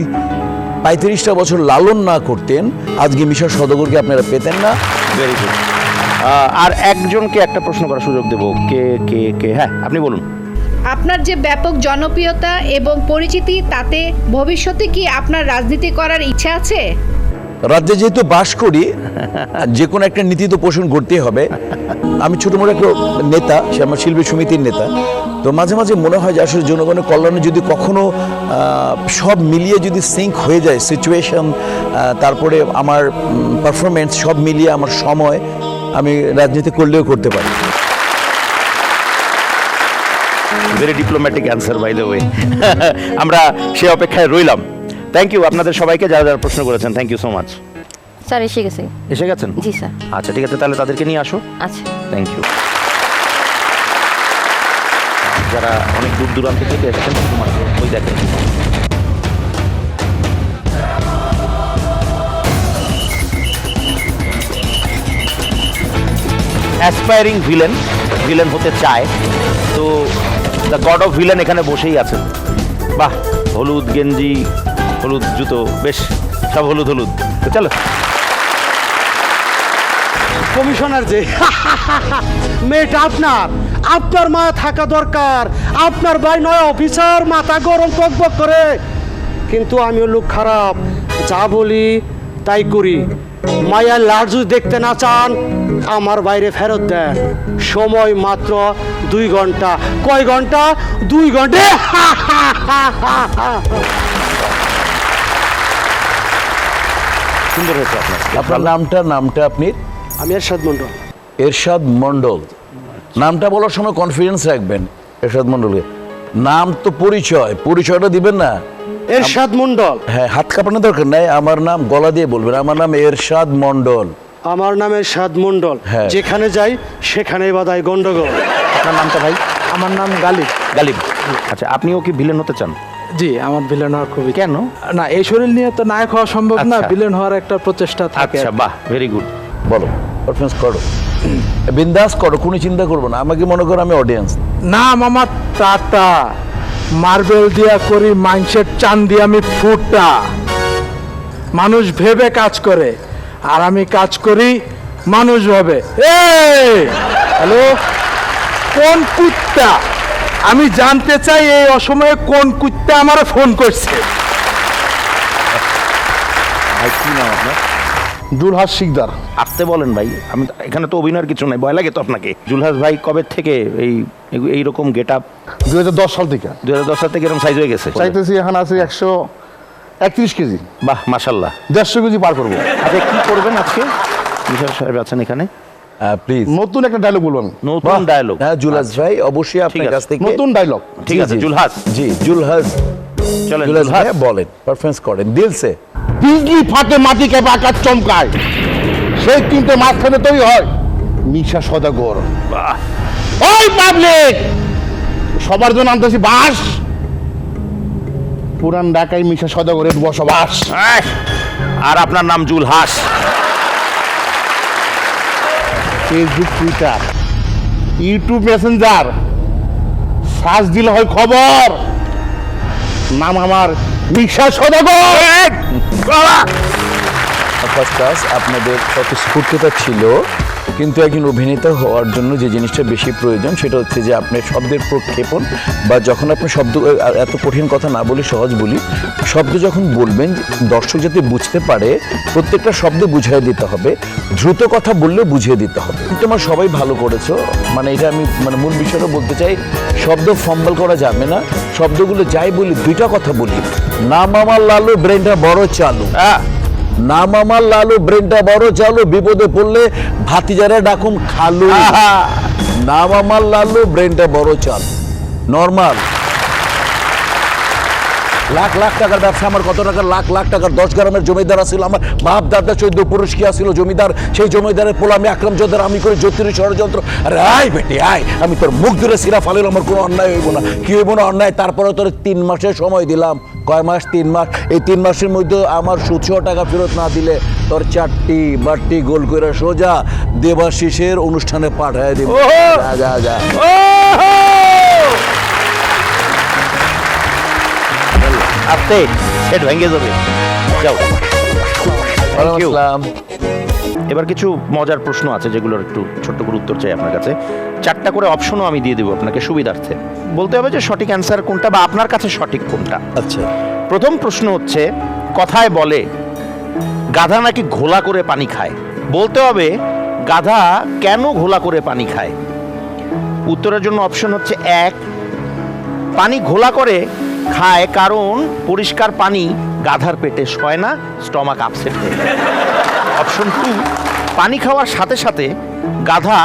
[SPEAKER 2] 35টা বছর লালন না করতেন, আজকে মিশা সওদাগরকে আপনারা পেতেন না।
[SPEAKER 1] Very good. আর একজনকে একটা প্রশ্ন করার সুযোগ দেবো। কে কে কে হ্যাঁ, আপনি বলুন।
[SPEAKER 10] আপনার যে ব্যাপক জনপ্রিয়তা এবং পরিচিতি, তাতে ভবিষ্যতে কি আপনার রাজনীতি করার ইচ্ছা আছে?
[SPEAKER 2] রাজ্যে যেহেতু বাস করি, যে কোনো একটা নীতি তো পোষণ করতেই হবে। আমি ছোটমোটো একটা নেতা, সে আমার শিল্পী সমিতির নেতা, তো মাঝে মাঝে মনে হয় যে আসলে জনগণের কল্যাণে যদি কখনো সব মিলিয়ে যদি সিঙ্ক হয়ে যায় সিচুয়েশন, তারপরে আমার পারফরমেন্স সব মিলিয়ে আমার সময়, আমি রাজনীতি করলেও করতে পারি।
[SPEAKER 1] Very diplomatic answer by the way. আমরা সে অপেক্ষায় রইলাম। থ্যাংক ইউ আপনাদের সবাইকে, যারা যারা প্রশ্ন করেছেন। Thank you so much.
[SPEAKER 7] Sir এসে গেছে।
[SPEAKER 1] এসে গেছেন?
[SPEAKER 7] জি স্যার।
[SPEAKER 1] আচ্ছা ঠিক আছে, তাহলে তাদেরকে নিয়ে আসো।
[SPEAKER 7] আচ্ছা।
[SPEAKER 1] Thank you. যারা অনেক দূর দূরান্ত থেকে এসেছেন, ওই দেখেন অ্যাসপায়ারিং ভিলেন, ভিলেন হতে চায়, তো দ্য গড অফ ভিলেন এখানে বসেই আছেন। বাহ, হলুদ গেঞ্জি, হলুদ জুতো, বেশ সব হলুদ হলুদ। তো চলো।
[SPEAKER 8] কমিশনার যে মেয়েটা আপনার মায়া থাকা দরকার। আপনার ভাই নয় অফিসার, মাথা গরম টকবক করে, কিন্তু আমিও লোক খারাপ, যা বলি তাই করি। মায়ার লার্জু দেখতে না চান, আমার বাইরে ফেরত দেন। সময় মাত্র 2 ঘন্টা। কয় ঘন্টা? 2 ঘন্টা।
[SPEAKER 1] সুন্দর হয়েছে আপনার।
[SPEAKER 2] আপনার নামটা আপনি?
[SPEAKER 8] আমি এরশাদ মন্ডল।
[SPEAKER 2] এরশাদ মন্ডল। নামটা বলার সময় কনফিডেন্স রাখবেন। এরশাদ মন্ডলকে নাম তো পরিচয়টা দিবেন না।
[SPEAKER 8] এরশাদ মন্ডল।
[SPEAKER 2] হ্যাঁ, হাত কাঁপানোর দরকার নাই, আমার নাম গলা দিয়ে বলবেন, আমার নাম এরশাদ মন্ডল।
[SPEAKER 8] আমার নাম এরশাদ মন্ডল।
[SPEAKER 2] হ্যাঁ।
[SPEAKER 8] যেখানে যাই সেখানেই বাধায় গন্ডগোল।
[SPEAKER 1] আপনার নামটা ভাই?
[SPEAKER 11] আমার নাম গালিব।
[SPEAKER 1] গালিব। আচ্ছা, আপনিও কি ভিলেন হতে চান?
[SPEAKER 11] জি, আমার ভিলেন হওয়ার খুবই।
[SPEAKER 1] কেন?
[SPEAKER 11] না, এই শরীর নিয়ে তো নায়ক হওয়া সম্ভব না,
[SPEAKER 1] আচ্ছা।
[SPEAKER 11] ভিলেন হওয়ার একটা প্রচেষ্টা থাকে।
[SPEAKER 1] আচ্ছা, বাহ, ভেরি গুড।
[SPEAKER 2] বলো, পারফরমেন্স করো, বিন্দাস করো, কোনো চিন্তা করবো না। আমাকে মনে করো আমি অডিয়েন্স।
[SPEAKER 11] নাম আমার টাটা, মার্বেল দিয়া করি মাইন্ডসেট, চান দিয়ে আমি ফুটা। মানুষ ভেবে কাজ করে, আর আমি কাজ করি মানুষ ভাবে। এই হ্যালো, কোন কুত্তা? আমি জানতে চাই এই অসময়ে কোন কুত্তা আমার ফোন করছে।
[SPEAKER 1] ভাই কি নাম আপনার?
[SPEAKER 6] জুলহাস শিকদার।
[SPEAKER 1] আসতে বলেন ভাই, আমি এখানে তো অভিনয়ের কিছু নাই, ভয় লাগে তো আপনাকে। জুলহাস ভাই কবে থেকে এইরকম গেট আপ?
[SPEAKER 6] 2010 সাল থেকে।
[SPEAKER 1] 2010 সাল থেকে এরকম সাইজ হয়ে গেছে?
[SPEAKER 6] চাইতেছি এখন আছে 131 কেজি।
[SPEAKER 1] বাহ, মাশাল্লাহ।
[SPEAKER 6] 150 কেজি পার করবো।
[SPEAKER 1] আচ্ছা, কি করবেন আজকে? মিশাল সাহেব আছেন এখানে,
[SPEAKER 2] প্লিজ
[SPEAKER 6] নতুন একটা ডায়লগ বলবো আমি।
[SPEAKER 1] নতুন ডায়লগ?
[SPEAKER 2] হ্যাঁ জুলহাস ভাই, অবশ্যই আপনার
[SPEAKER 1] ঠিক আছে।
[SPEAKER 2] কাছ থেকে
[SPEAKER 6] নতুন ডায়লগ।
[SPEAKER 1] ঠিক আছে জুলহাস।
[SPEAKER 2] জি জুলহাস,
[SPEAKER 1] চলেন
[SPEAKER 2] জুলহাস
[SPEAKER 1] জুলহাস।
[SPEAKER 2] ভাই বলেন, পারফরমেন্স করেন দিল সে।
[SPEAKER 6] বিজলি ফাটে মাটি কেঁপে আকাশ চমকায়, সেই তিনটে মাঝখানে তৈরি হয় মিশা সওদাগর।
[SPEAKER 1] বাহ,
[SPEAKER 6] ওই পাবলিক, সবার জন্য আনতেছি বাস। পুরান ঢাকায় মিশা সওদাগরের বসবাস।
[SPEAKER 1] আহ, আর আপনার নাম Zulhas?
[SPEAKER 6] Facebook, Twitter, YouTube, Messenger search দিলে হয় খবর। নাম আমার
[SPEAKER 8] মিশা সদাগর।
[SPEAKER 2] ফার্স্ট ক্লাস, আপনাদের কত স্ফূর্তিতা ছিল, কিন্তু একজন অভিনেতা হওয়ার জন্য যে জিনিসটা বেশি প্রয়োজন সেটা হচ্ছে যে আপনার শব্দের প্রক্ষেপণ, বা যখন আপনি শব্দ এত কঠিন কথা না বলে সহজ বলি, শব্দ যখন বলবেন দর্শক যাতে বুঝতে পারে প্রত্যেকটা শব্দ বুঝিয়ে দিতে হবে, দ্রুত কথা বললেও বুঝিয়ে দিতে হবে। তোমার সবাই ভালো করেছো, মানে এটা আমি মানে মূল বিষয়টা বলতে চাই, শব্দ ফম্বল করা যাবে না, শব্দগুলো যাই বলি দুইটা কথা বলি, নাম আমার লালু ব্রেনটা বড় চালু, নাম আমার লালু ব্রেনটা বড় চালু, বিপদে পড়লে ভাতিজারে ডাকুম খালু, নাম আমার লালু ব্রেনটা বড় চালু। নর্মাল লাখ লাখ টাকার ব্যবসা, আমার কত টাকার লাখ লাখ টাকার 10 গ্রামের জমিদার আছিল, আমার বাপ দাদা 14 পুরুষ কি আছিল জমিদার, সেই জমিদারের পোলা আমি আকরাম জোদার, আমি করে জ্যোতির ষড়যন্ত্র। আরে আয় বেটি আয়, আমি তোর মুখ ধরে সিরা ফালিল, আমার কোনো অন্যায় হইব না, কি হইব না অন্যায়। তারপরে তোর 3 মাসের সময় দিলাম, কয় মাস? 3 মাস। এই 3 মাসের মধ্যে আমার 700 টাকা ফেরত না দিলে তোর 4টি বাট্টি গোল করে সোজা দেবাশিসের অনুষ্ঠানে পাঠায় দিব। যা যা যা।
[SPEAKER 1] আস্তে, সেট ভেঙে যাবে, যাও। Thank you. এবার কিছু মজার প্রশ্ন আছে যেগুলোর একটু ছোট্ট করে উত্তর চাই আপনার কাছে। 4টা করে অপশনও আমি দিয়ে দেবো আপনাকে সুবিধার্থে। বলতে হবে যে সঠিক অ্যান্সার কোনটা বা আপনার কাছে সঠিক কোনটা।
[SPEAKER 2] আচ্ছা,
[SPEAKER 1] প্রথম প্রশ্ন হচ্ছে, কথায় বলে গাধা নাকি ঘোলা করে পানি খায়, বলতে হবে গাধা কেন ঘোলা করে পানি খায়। উত্তরের জন্য অপশন হচ্ছে 1, পানি ঘোলা করে খায় কারণ পরিষ্কার পানি গাধার পেটে সয় না, স্টমাক আপসেট হয়ে যায়। অপশন 2, পানি খাওয়ার সাথে সাথে গাধা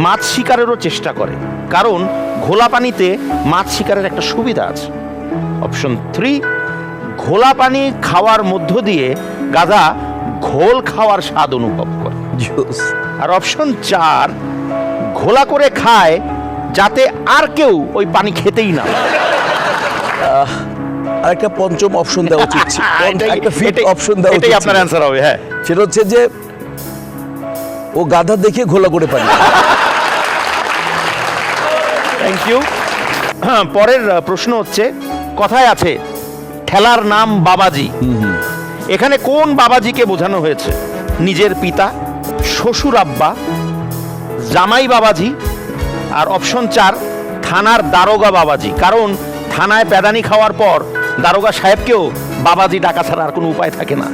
[SPEAKER 1] মাছ শিকারেরও চেষ্টা করে কারণ ঘোলা পানিতে মাছ শিকারের একটা সুবিধা আছে। অপশন 3, ঘোলা পানি খাওয়ার মধ্য দিয়ে গাধা ঘোল খাওয়ার স্বাদ অনুভব করে। আর অপশন 4, ঘোলা করে খায় যাতে আর কেউ ওই পানি খেতেই না।
[SPEAKER 2] আরেকটা পঞ্চম অপশন দেওয়া উচিত ছিল, একটা ফিফথ অপশন দেওয়া উচিত,
[SPEAKER 1] এটাই আপনার অ্যান্সার হবে। হ্যাঁ,
[SPEAKER 2] সেটা হচ্ছে যে ও গাধা দেখে ঘোলা করে পানি।
[SPEAKER 1] Thank you. পরের প্রশ্ন হচ্ছে, কথায় আছে ঠেলার নাম বাবাজি, এখানে কোন বাবাজিকে বোঝানো হয়েছে? নিজের পিতা, শ্বশুর আব্বা, জামাই বাবাজি, আর অপশন 4, থানার দারোগা বাবাজি, কারণ থানায় প্যাদানি খাওয়ার পর দারোগা সাহেবকেও বাবাজি ডাকা ছাড়া আর কোনো উপায় থাকে না।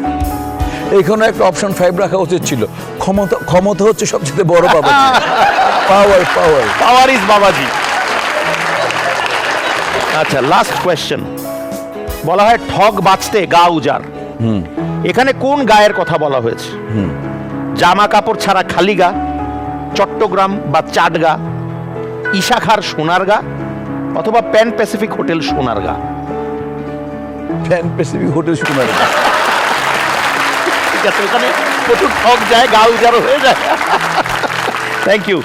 [SPEAKER 2] এইখানে একটা অপশন 5 রাখা উচিত ছিল, ক্ষমতা। ক্ষমতা হচ্ছে সবচেয়ে বড় বাবা, পাওয়ার পাওয়ার
[SPEAKER 1] পাওয়ার ইজ বাবাজি। আচ্ছা, লাস্ট কোয়েশ্চেন। বলা হয় ঠগ বাঁচতে গা উজাড়, এখানে কোন গায়ের কথা বলা হয়েছে? জামা কাপড় ছাড়া খালি গা, চট্টগ্রাম বা চাটগা, ইশাখার সোনারগা, অথবা pan Pacific hotel Sonargaon.
[SPEAKER 2] Pan Pacific hotel Sonargaon.
[SPEAKER 1] ঠিক আছে, ওখানে প্রচুর ঠগ যায়, গা উজাড় হয়ে যায়। Thank you.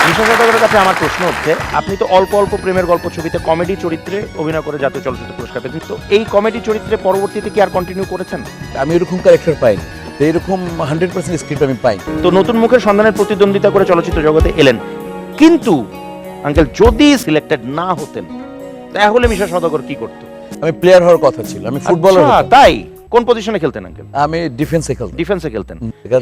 [SPEAKER 1] বিশেষজ্ঞদের কাছে আমার প্রশ্ন হচ্ছে, আপনি তো অল্প অল্প প্রেমের গল্প ছবিতে কমেডি চরিত্রে অভিনয় করে জাতীয় চলচ্চিত্র পুরস্কার পেয়েছেন, তো এই কমেডি চরিত্রে পরবর্তীতে কি আর কন্টিনিউ করেছেন?
[SPEAKER 2] আমি এরকম ক্যারেক্টার পাইনি, তো এরকম 100% স্ক্রিপ্ট আমি পাই।
[SPEAKER 1] তো নতুন মুখের সন্ধানের প্রতিদ্বন্দ্বিতা করে চলচ্চিত্র জগতে এলেন, কিন্তু আঙ্কেল যদি সিলেক্টেড না হতেন তাহলে মিশা সওদাগর কি করতো?
[SPEAKER 2] আমি প্লেয়ার হওয়ার কথা ছিল, আমি ফুটবলার হতাম।
[SPEAKER 1] তাই কোন পজিশনে খেলতেন আঙ্কেল?
[SPEAKER 2] আমি ডিফেন্সে খেলতাম।
[SPEAKER 1] ডিফেন্সে খেলতেন,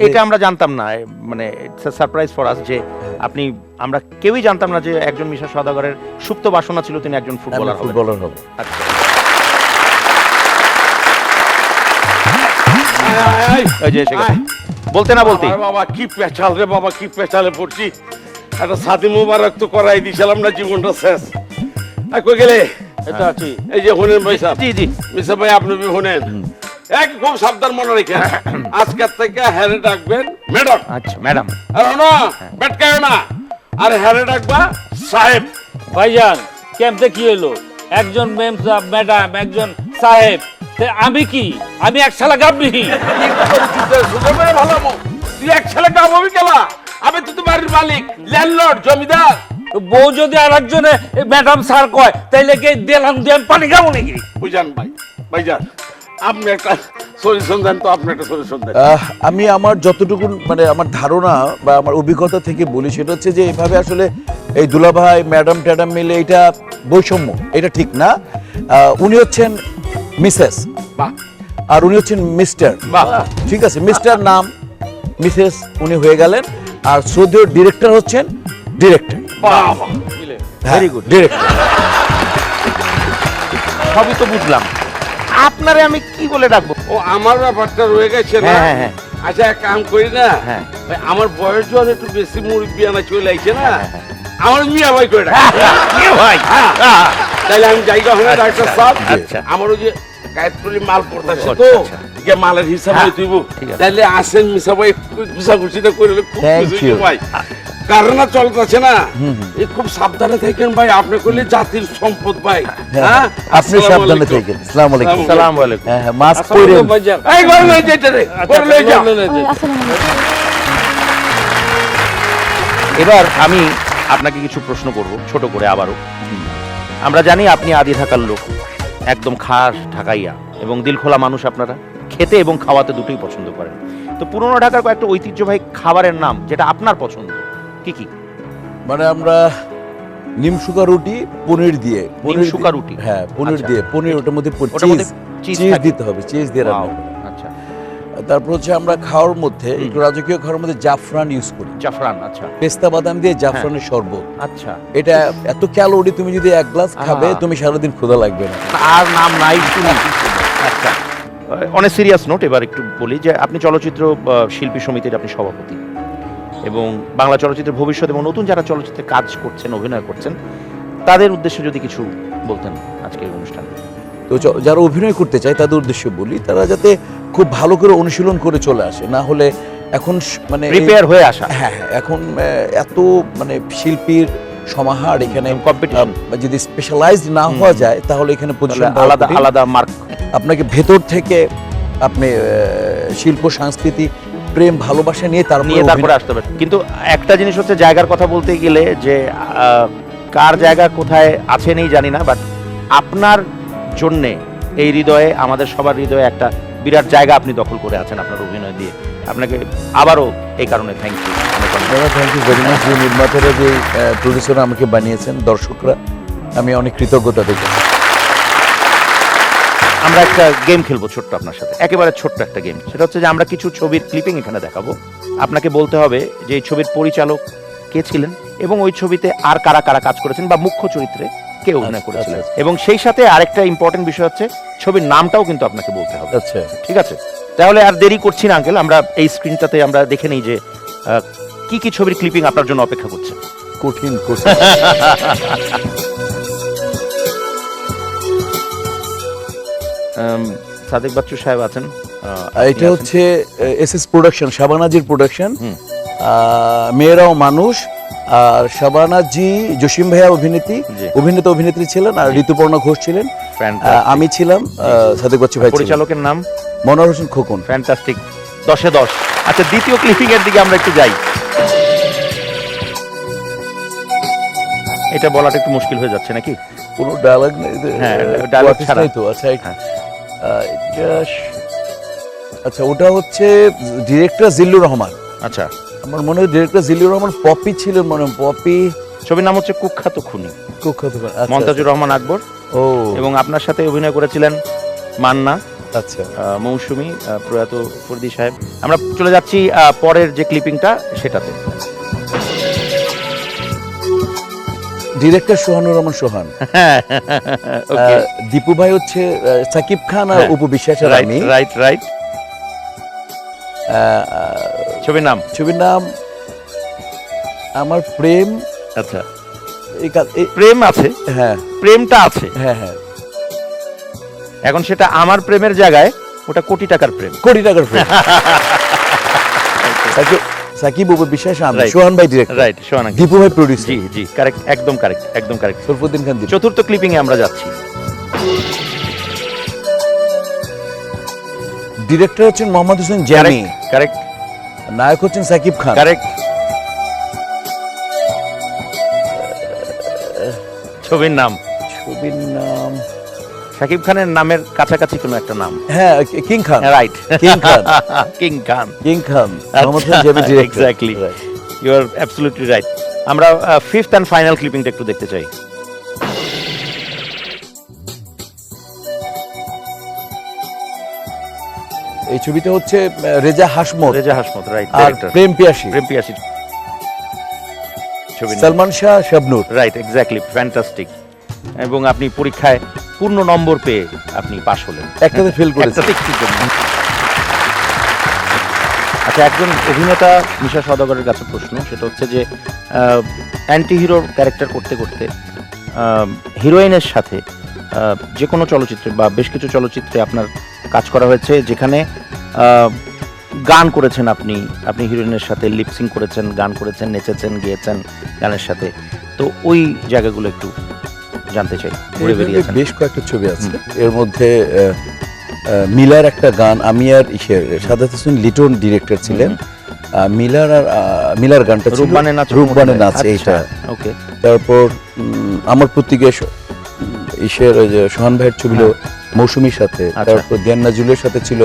[SPEAKER 1] এটা আমরা জানতাম না, মানে it's a surprise for us যে আপনি, আমরা কেউই জানতাম না যে একজন মিশা সওদাগরের সুপ্ত বাসনা ছিল তিনি একজন ফুটবলার হবেন।
[SPEAKER 2] ফুটবলার হব।
[SPEAKER 1] আচ্ছা, এই যে এসে গেছে। বলতে না বলতে
[SPEAKER 3] বাবা কি পেঁচাল রে বাবা, কি পেঁচালে পড়ছি। একটা সাদি মুবারক তো করাই দিছিলাম না, জীবনটা শেষ। কই গেলে? এটা আছি, এই যে হুনেন ভাই সাহেব।
[SPEAKER 1] জি জি
[SPEAKER 3] মিসা ভাই, আপনি বি হুনেন, একদম সাবধান মনে রেখেন, আজকের থেকে হ্যারে ডাকবেন ম্যাডাম।
[SPEAKER 1] আচ্ছা ম্যাডাম।
[SPEAKER 3] আর না বেটকায় না, আর হ্যারে ডাকবা সাহেব।
[SPEAKER 4] ভাইজান, ক্যাম্পে কি হলো? একজন ম্যাডাম, একজন সাহেব, আমি কি? আমি এক শালা গাবি।
[SPEAKER 3] ভালো তুই এক ছেলে গাব হবি কেলা? আমি তো বাড়ির মালিক, ল্যান্ডলর্ড, জমিদার।
[SPEAKER 4] বউ যদি আর একজনে ম্যাডাম স্যার কয় তাইলে কি দিলাম দিয়ে পানি খাবো নাকি?
[SPEAKER 3] বুঝান ভাই, ভাইজান আপনি একটা সলিউশন দেন তো, আপনি একটা সলিউশন দেন।
[SPEAKER 2] আমি আমার যতটুকু মানে আমার ধারণা বা আমার অভিজ্ঞতা থেকে বলি, সেটা হচ্ছে যে এইভাবে আসলে এই দুলাভাই ম্যাডাম ট্যাডাম মিলে এটা বৈষম্য, এটা ঠিক না। উনি হচ্ছেন মিসেস, আর উনি হচ্ছেন মিস্টার। ঠিক আছে, মিস্টার নাম, মিসেস উনি হয়ে গেলেন, আর শ্রদ্ধেয় ডিরেক্টর হচ্ছেন ডিরেক্টর।
[SPEAKER 1] Very good.
[SPEAKER 2] ডিরেক্টর
[SPEAKER 1] সবই তো বুঝলাম, আপনারে আমি কি বলে ডাকবো?
[SPEAKER 3] ও আমার ব্যাপারটা রয়ে গেছে না।
[SPEAKER 1] হ্যাঁ, হ্যাঁ, হ্যাঁ।
[SPEAKER 3] আচ্ছা এক কাম করি না,
[SPEAKER 1] হ্যাঁ।
[SPEAKER 3] ভাই, আমার বয়স যখন একটু বেশি মুরব্বী আনা চলে আইছে না, আমার মিয়া ভাই করে ডাক।
[SPEAKER 1] মিয়া ভাই।
[SPEAKER 3] তাহলে আমি জায়গা হবে ডাক্তার সাহেব,
[SPEAKER 1] আচ্ছা।
[SPEAKER 3] আমার ওই যে গায়ত্রী মাল পড়তেছে
[SPEAKER 1] আচ্ছা,
[SPEAKER 3] তো,
[SPEAKER 1] আচ্ছা।
[SPEAKER 3] যে মালের হিসাব
[SPEAKER 1] হ্যাঁ,
[SPEAKER 3] হইতেইব,
[SPEAKER 1] ঠিক আছে।
[SPEAKER 3] তাহলে আসেন মিসা ভাই ঘুষাঘুষিটা করলে খুব
[SPEAKER 2] Thank
[SPEAKER 3] খুশি
[SPEAKER 2] you.
[SPEAKER 3] হইবো ভাই। কারণ চলতেছে না, এই খুব সাবধানে থাকেন ভাই, আপনি করলে জাতির সম্পদ ভাই। হ্যাঁ,
[SPEAKER 2] আপনি
[SPEAKER 3] আসসালামু
[SPEAKER 2] সাবধানে
[SPEAKER 3] আলাইকুম।
[SPEAKER 2] থাকেন। আসসালামু আলাইকুম।
[SPEAKER 1] আসসালামু আলাইকুম।
[SPEAKER 2] হ্যাঁ হ্যাঁ, মাস্ক
[SPEAKER 3] আসসালামু
[SPEAKER 2] পরেন।
[SPEAKER 3] আলাইকুম ভাইজান। এই ঘরে লই যাইতে রে, ঘরে লই যা।
[SPEAKER 1] এবার আমি আপনাকে কিছু প্রশ্ন করব ছোট করে আবারও। আমরা জানি আপনি আদি ঢাকার লোক, একদম খাস ঢাকাইয়া, এবং দিলখোলা মানুষ। আপনারা খেতে এবং খাওয়াতে দুটোই পছন্দ করেন। তো পুরনো ঢাকার কয়েকটা ঐতিহ্যবাহী খাবারের নাম যেটা আপনার পছন্দ, কি কি?
[SPEAKER 2] মানে আমরা নিমশুকা রুটি পনির দিয়ে,
[SPEAKER 1] নিমশুকা রুটি?
[SPEAKER 2] হ্যাঁ, পনির
[SPEAKER 1] আচ্ছা।
[SPEAKER 2] দিয়ে, পনির ওটার মধ্যে
[SPEAKER 1] ওটার মধ্যে
[SPEAKER 2] চিজ
[SPEAKER 1] cheese থাকে?
[SPEAKER 2] দিতে হবে, চিজ দিয়ে রান্না
[SPEAKER 1] Wow,
[SPEAKER 2] করতে হবে।
[SPEAKER 1] আচ্ছা,
[SPEAKER 2] তারপর হচ্ছে আমরা খাওয়ার মধ্যে একটু রাজকীয় খাওয়ার মধ্যে জাফরান ইউজ করি,
[SPEAKER 1] জাফরান। আচ্ছা,
[SPEAKER 2] পেস্তা বাদাম দিয়ে জাফরানের শরবত।
[SPEAKER 1] আচ্ছা।
[SPEAKER 2] এটা এত ক্যালোরি, তুমি যদি এক গ্লাস খাবে তুমি সারাদিন ক্ষুধা লাগবে না।
[SPEAKER 1] আর নাম নাই শুনি। আচ্ছা, অনেক সিরিয়াস নোট এবার একটু বলি যে আপনি চলচ্চিত্র শিল্পী সমিতির আপনি সভাপতি, এবং বাংলা চলচ্চিত্রের ভবিষ্যৎ এবং নতুন যারা চলচ্চিত্রে কাজ করছেন, অভিনয় করছেন, তাদের উদ্দেশ্যে যদি কিছু বলতেন আজকের অনুষ্ঠানে।
[SPEAKER 2] তো যারা অভিনয় করতে চায় তাদের উদ্দেশ্যে বলি, তারা যাতে খুব ভালো করে অনুশীলন করে চলে আসে, না হলে এখন মানে
[SPEAKER 1] প্রিপেয়ার হয়ে আসা।
[SPEAKER 2] হ্যাঁ হ্যাঁ, এখন এত মানে শিল্পীর সমাহার এখানে,
[SPEAKER 1] কম্পিটিশন,
[SPEAKER 2] যদি স্পেশালাইজড না হওয়া যায় তাহলে এখানে পজিশন
[SPEAKER 1] আলাদা আলাদা মার্ক।
[SPEAKER 2] আপনাকে ভেতর থেকে আপনি শিল্প সংস্কৃতি প্রেম ভালোবাসা নিয়ে
[SPEAKER 1] তারপরে আসতে হবে। কিন্তু একটা জিনিস হচ্ছে, জায়গার কথা বলতে গেলে যে কার জায়গা কোথায় আছে নেই জানি না, বাট আপনার জন্যে এই হৃদয়ে, আমাদের সবার হৃদয়ে একটা বিরাট জায়গা আপনি দখল করে আছেন আপনার অভিনয় দিয়ে। আপনাকে আবারও এই কারণে thank you.
[SPEAKER 2] Thank you very much. যে নির্মাতারা, যে প্রডিউসাররা আমাকে বানিয়েছেন, দর্শকরা, আমি অনেক কৃতজ্ঞতা দেখি।
[SPEAKER 1] আমরা একটা গেম খেলবো ছোট্ট আপনার সাথে, একেবারে ছোট্ট একটা গেম। সেটা হচ্ছে যে আমরা কিছু ছবির ক্লিপিং এখানে দেখাবো, আপনাকে বলতে হবে যে এই ছবির পরিচালক কে ছিলেন এবং ওই ছবিতে আর কারা কারা কাজ করেছেন বা মুখ্য চরিত্রে কে অভিনয় করেছিলেন। এবং সেই সাথে আরেকটা ইম্পর্টেন্ট বিষয় হচ্ছে ছবির নামটাও কিন্তু আপনাকে বলতে হবে।
[SPEAKER 2] আচ্ছা,
[SPEAKER 1] ঠিক আছে? তাহলে আর দেরি করছি না আঙ্কেল, আমরা এই স্ক্রিনটাতে আমরা দেখে নিই যে কি কি ছবির ক্লিপিং আপনার জন্য অপেক্ষা করছে।
[SPEAKER 2] কঠিন
[SPEAKER 1] সাদেক বাচ্চু সাহেব আছেন।
[SPEAKER 2] এটা হচ্ছে এসএস প্রোডাকশন, শাবানাজির প্রোডাকশন। মেয়েরাও মানুষ, আর শাবানাজি, জসিম ভাইয়া অভিনেতা অভিনেত্রী ছিলেন, আর ঋতুপর্ণা ঘোষ ছিলেন, আমি ছিলাম, সাদেক বাচ্চু ভাই।
[SPEAKER 1] পরিচালকের নাম
[SPEAKER 2] মনোহর হোসেন খোকন।
[SPEAKER 1] ফ্যান্টাস্টিক, 10-এ 10। আচ্ছা, দ্বিতীয় ক্লিপিং এর দিকে আমরা একটু যাই। এটা বলাটা একটু মুশকিল হয়ে যাচ্ছে নাকি?
[SPEAKER 2] কোনো ডায়লগ নেই।
[SPEAKER 1] হ্যাঁ, ডায়লগ ছাড়া
[SPEAKER 2] তো। আচ্ছা, আচ্ছা, ওটা হচ্ছে ডিরেক্টর জিল্লুর রহমান।
[SPEAKER 1] আচ্ছা,
[SPEAKER 2] আমার মনে হয় ডিরেক্টর জিল্লুর রহমান। পপি ছিলেন মনে হয়, পপি।
[SPEAKER 1] ছবির নাম হচ্ছে কুখ্যাত খুনি,
[SPEAKER 2] আচ্ছা,
[SPEAKER 1] মন্তাজুর রহমান আকবর।
[SPEAKER 2] ও,
[SPEAKER 1] এবং আপনার সাথে অভিনয় করেছিলেন মান্না,
[SPEAKER 2] আচ্ছা,
[SPEAKER 1] মৌসুমী, প্রয়াত ফরদি সাহেব। আমরা চলে যাচ্ছি পরের যে ক্লিপিংটা সেটাতে।
[SPEAKER 2] ডিরেক্টর সোহানুর রহমান সোহান। দীপু ভাই হচ্ছে সাকিব খান আর অপু বিশ্বাসের আমি।
[SPEAKER 1] Right right. ছবির নাম আমার প্রেম। আচ্ছা, প্রেম আছে, হ্যাঁ, প্রেমটা আছে, হ্যাঁ হ্যাঁ। এখন সেটা আমার প্রেমের জায়গায় ওটা কোটি টাকার প্রেম।
[SPEAKER 2] সাকিব, অপু বিশ্বাস, আমি, সোহান ভাই ডিরেক্টর, রাইট, সোহান, দীপু ভাই প্রোডিউসার।
[SPEAKER 1] জি জি, কারেক্ট, একদম কারেক্ট, একদম কারেক্ট।
[SPEAKER 2] সরফুদ্দিন খান।
[SPEAKER 1] চতুর্থ ক্লিপিং এ আমরা যাচ্ছি।
[SPEAKER 2] ডিরেক্টর হচ্ছেন মোহাম্মদ হোসেন জামি,
[SPEAKER 1] কারেক্ট।
[SPEAKER 2] নায়ক হচ্ছেন সাকিব খান,
[SPEAKER 1] কারেক্ট। ছবির নাম সাকিব খানের নামের কাছাকাছি কোনো একটা নাম।
[SPEAKER 2] হ্যাঁ, king Khan, right, king Khan, king Khan, Mohammad Hossain Jami director.
[SPEAKER 1] Exactly, you are absolutely right. আমরা ফিফথ এন্ড ফাইনাল ক্লিপিংটা একটু দেখতে চাই।
[SPEAKER 2] এই ছবিটা হচ্ছে রেজা হাসমত
[SPEAKER 1] রেজা হাসমত, রাইট,
[SPEAKER 2] আর প্রেম পিয়াসী,
[SPEAKER 1] প্রেম পিয়াসী ছবি,
[SPEAKER 2] Salman Shah, Shabnur.
[SPEAKER 1] Right, exactly, fantastic. এবং আপনি পরীক্ষায় পূর্ণ নম্বর পেয়ে আপনি পাশ হলেন,
[SPEAKER 2] একটাতে ফেল করেছে।
[SPEAKER 1] একটাতে একটুর জন্য। আচ্ছা, একজন অভিনেতা মিশা সওদাগরের কাছে প্রশ্ন, সেটা হচ্ছে যে অ্যান্টি হিরোর ক্যারেক্টার করতে করতে হিরোইনের সাথে যে কোনো চলচ্চিত্রে বা বেশ কিছু চলচ্চিত্রে আপনার কাজ করা হয়েছে যেখানে গান করেছেন, আপনি হিরোইনের সাথে লিপসিং করেছেন, গান করেছেন, নেচেছেন, গেয়েছেন গানের সাথে, তো ওই জায়গাগুলো একটু জানতে চাই। ঘুরে বেরিয়েছেন
[SPEAKER 2] বেশ কয়েকটা ছবি আছে, এর মধ্যে মিলার একটা গান, আমি আর সাদাত হোসেন লিটন ডিরেক্টর ছিলেন। মিলার গানটা ছিল রূপবানে নাচ, এইটা।
[SPEAKER 1] ওকে।
[SPEAKER 2] তারপর আমার প্রতীকে ওই যে সোহান ভাইয়ের ছবি মৌসুমীর সাথে, তারপর দিয়ান নাজুলের সাথে ছিল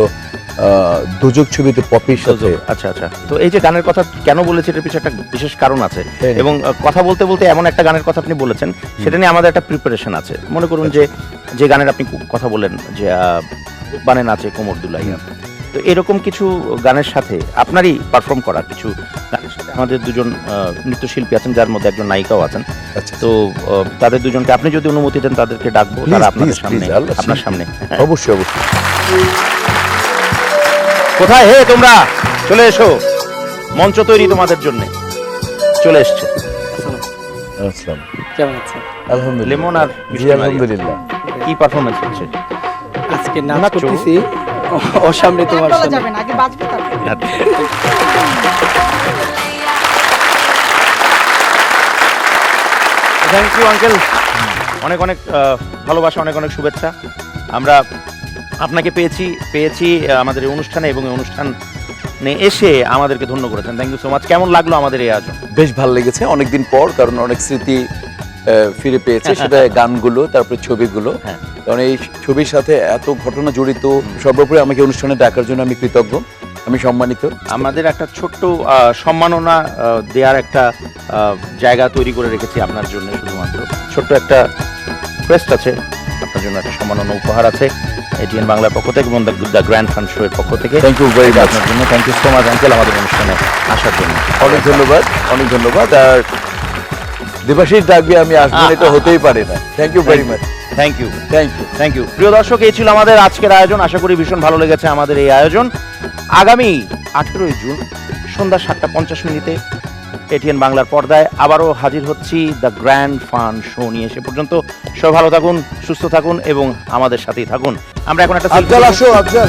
[SPEAKER 2] দুজক ছবিতে পপির সাথে।
[SPEAKER 1] আচ্ছা আচ্ছা, তো এই যে গানের কথা কেন বলেছি এটার পিছনে একটা বিশেষ কারণ আছে, এবং কথা বলতে বলতে এমন একটা গানের কথা আপনি বলেছেন, সেটা নিয়ে আমাদের একটা প্রিপারেশন আছে। মনে করুন যে গানের আপনি কথা বলেন যে বানে নাচে কোমর দুলাইয়া, তো এরকম কিছু গানের সাথে আপনারই পারফর্ম করা কিছু গানের সাথে আমাদের দুজন নৃত্যশিল্পী আছেন, যার মধ্যে একজন নায়িকাও আছেন। তো তাদের দুজনকে আপনি যদি অনুমতি দেন তাদেরকে ডাকবো, তারা আপনাদের সামনে, আপনার সামনে।
[SPEAKER 2] অবশ্যই অবশ্যই।
[SPEAKER 1] কোথায় হে তোমরা, চলে এসো, মঞ্চ তৈরি তোমাদের জন্য, চলে এসছে।
[SPEAKER 2] আসসালাম,
[SPEAKER 12] কেমন আছেন?
[SPEAKER 2] আলহামদুলিল্লাহ।
[SPEAKER 1] লেমন আর
[SPEAKER 2] জি আলহামদুলিল্লাহ।
[SPEAKER 1] কি পারফরমেন্স হচ্ছে
[SPEAKER 12] আজকে? নাচ করতেছি ও সামনে তোমার সামনে।
[SPEAKER 7] যাবে না, আগে বাজবে তারপর।
[SPEAKER 1] থ্যাংক ইউ আঙ্কেল, অনেক অনেক ভালোবাসা, অনেক অনেক শুভেচ্ছা। আমরা আপনাকে পেয়েছি আমাদের এই অনুষ্ঠানে, এবং এই অনুষ্ঠানে এসে আমাদেরকে ধন্য করেছেন। Thank you so much. কেমন লাগলো আমাদের এই আয়োজন?
[SPEAKER 2] বেশ ভালো লেগেছে, অনেকদিন পর, কারণ অনেক স্মৃতি ফিরে পেয়েছে, সেটা গানগুলো, তারপরে ছবিগুলো। কারণ এই ছবির সাথে এত ঘটনা জড়িত। সর্বোপরি আমাকে অনুষ্ঠানে ডাকার জন্য আমি কৃতজ্ঞ, আমি সম্মানিত।
[SPEAKER 1] আমাদের একটা ছোট্ট সম্মাননা দেওয়ার একটা জায়গা তৈরি করে রেখেছি আপনার জন্য, শুধুমাত্র ছোট্ট একটা ক্রেস্ট আছে আপনার জন্য, একটা সম্মাননা উপহার আছে এটিএন বাংলার পক্ষ থেকে এবং দ্য গ্র্যান্ড ফান শো এর পক্ষ থেকে।
[SPEAKER 2] থ্যাংক ইউ ভেরি মাচ
[SPEAKER 1] আপনার জন্য। Thank you so much uncle আমাদের অনুষ্ঠানে আসার জন্য।
[SPEAKER 2] অনেক ধন্যবাদ, অনেক ধন্যবাদ। আর দেবাশিস ডাকবে আমি আসবো, এটা হতেই পারে না। Thank you very much.
[SPEAKER 1] Thank you,
[SPEAKER 2] thank you,
[SPEAKER 1] thank you. প্রিয় দর্শক, এই ছিল আমাদের আজকের আয়োজন। আশা করি ভীষণ ভালো লেগেছে আমাদের এই আয়োজন। আগামী 18 জুন সন্ধ্যা 7:50 এটিএন বাংলার পর্দায় আবারও হাজির হচ্ছি দ্য গ্র্যান্ড ফান শো নিয়ে। সে পর্যন্ত সবাই ভালো থাকুন, সুস্থ থাকুন এবং আমাদের সাথেই থাকুন। আমরা এখন একটা
[SPEAKER 2] আফজাল আসো, আফজাল।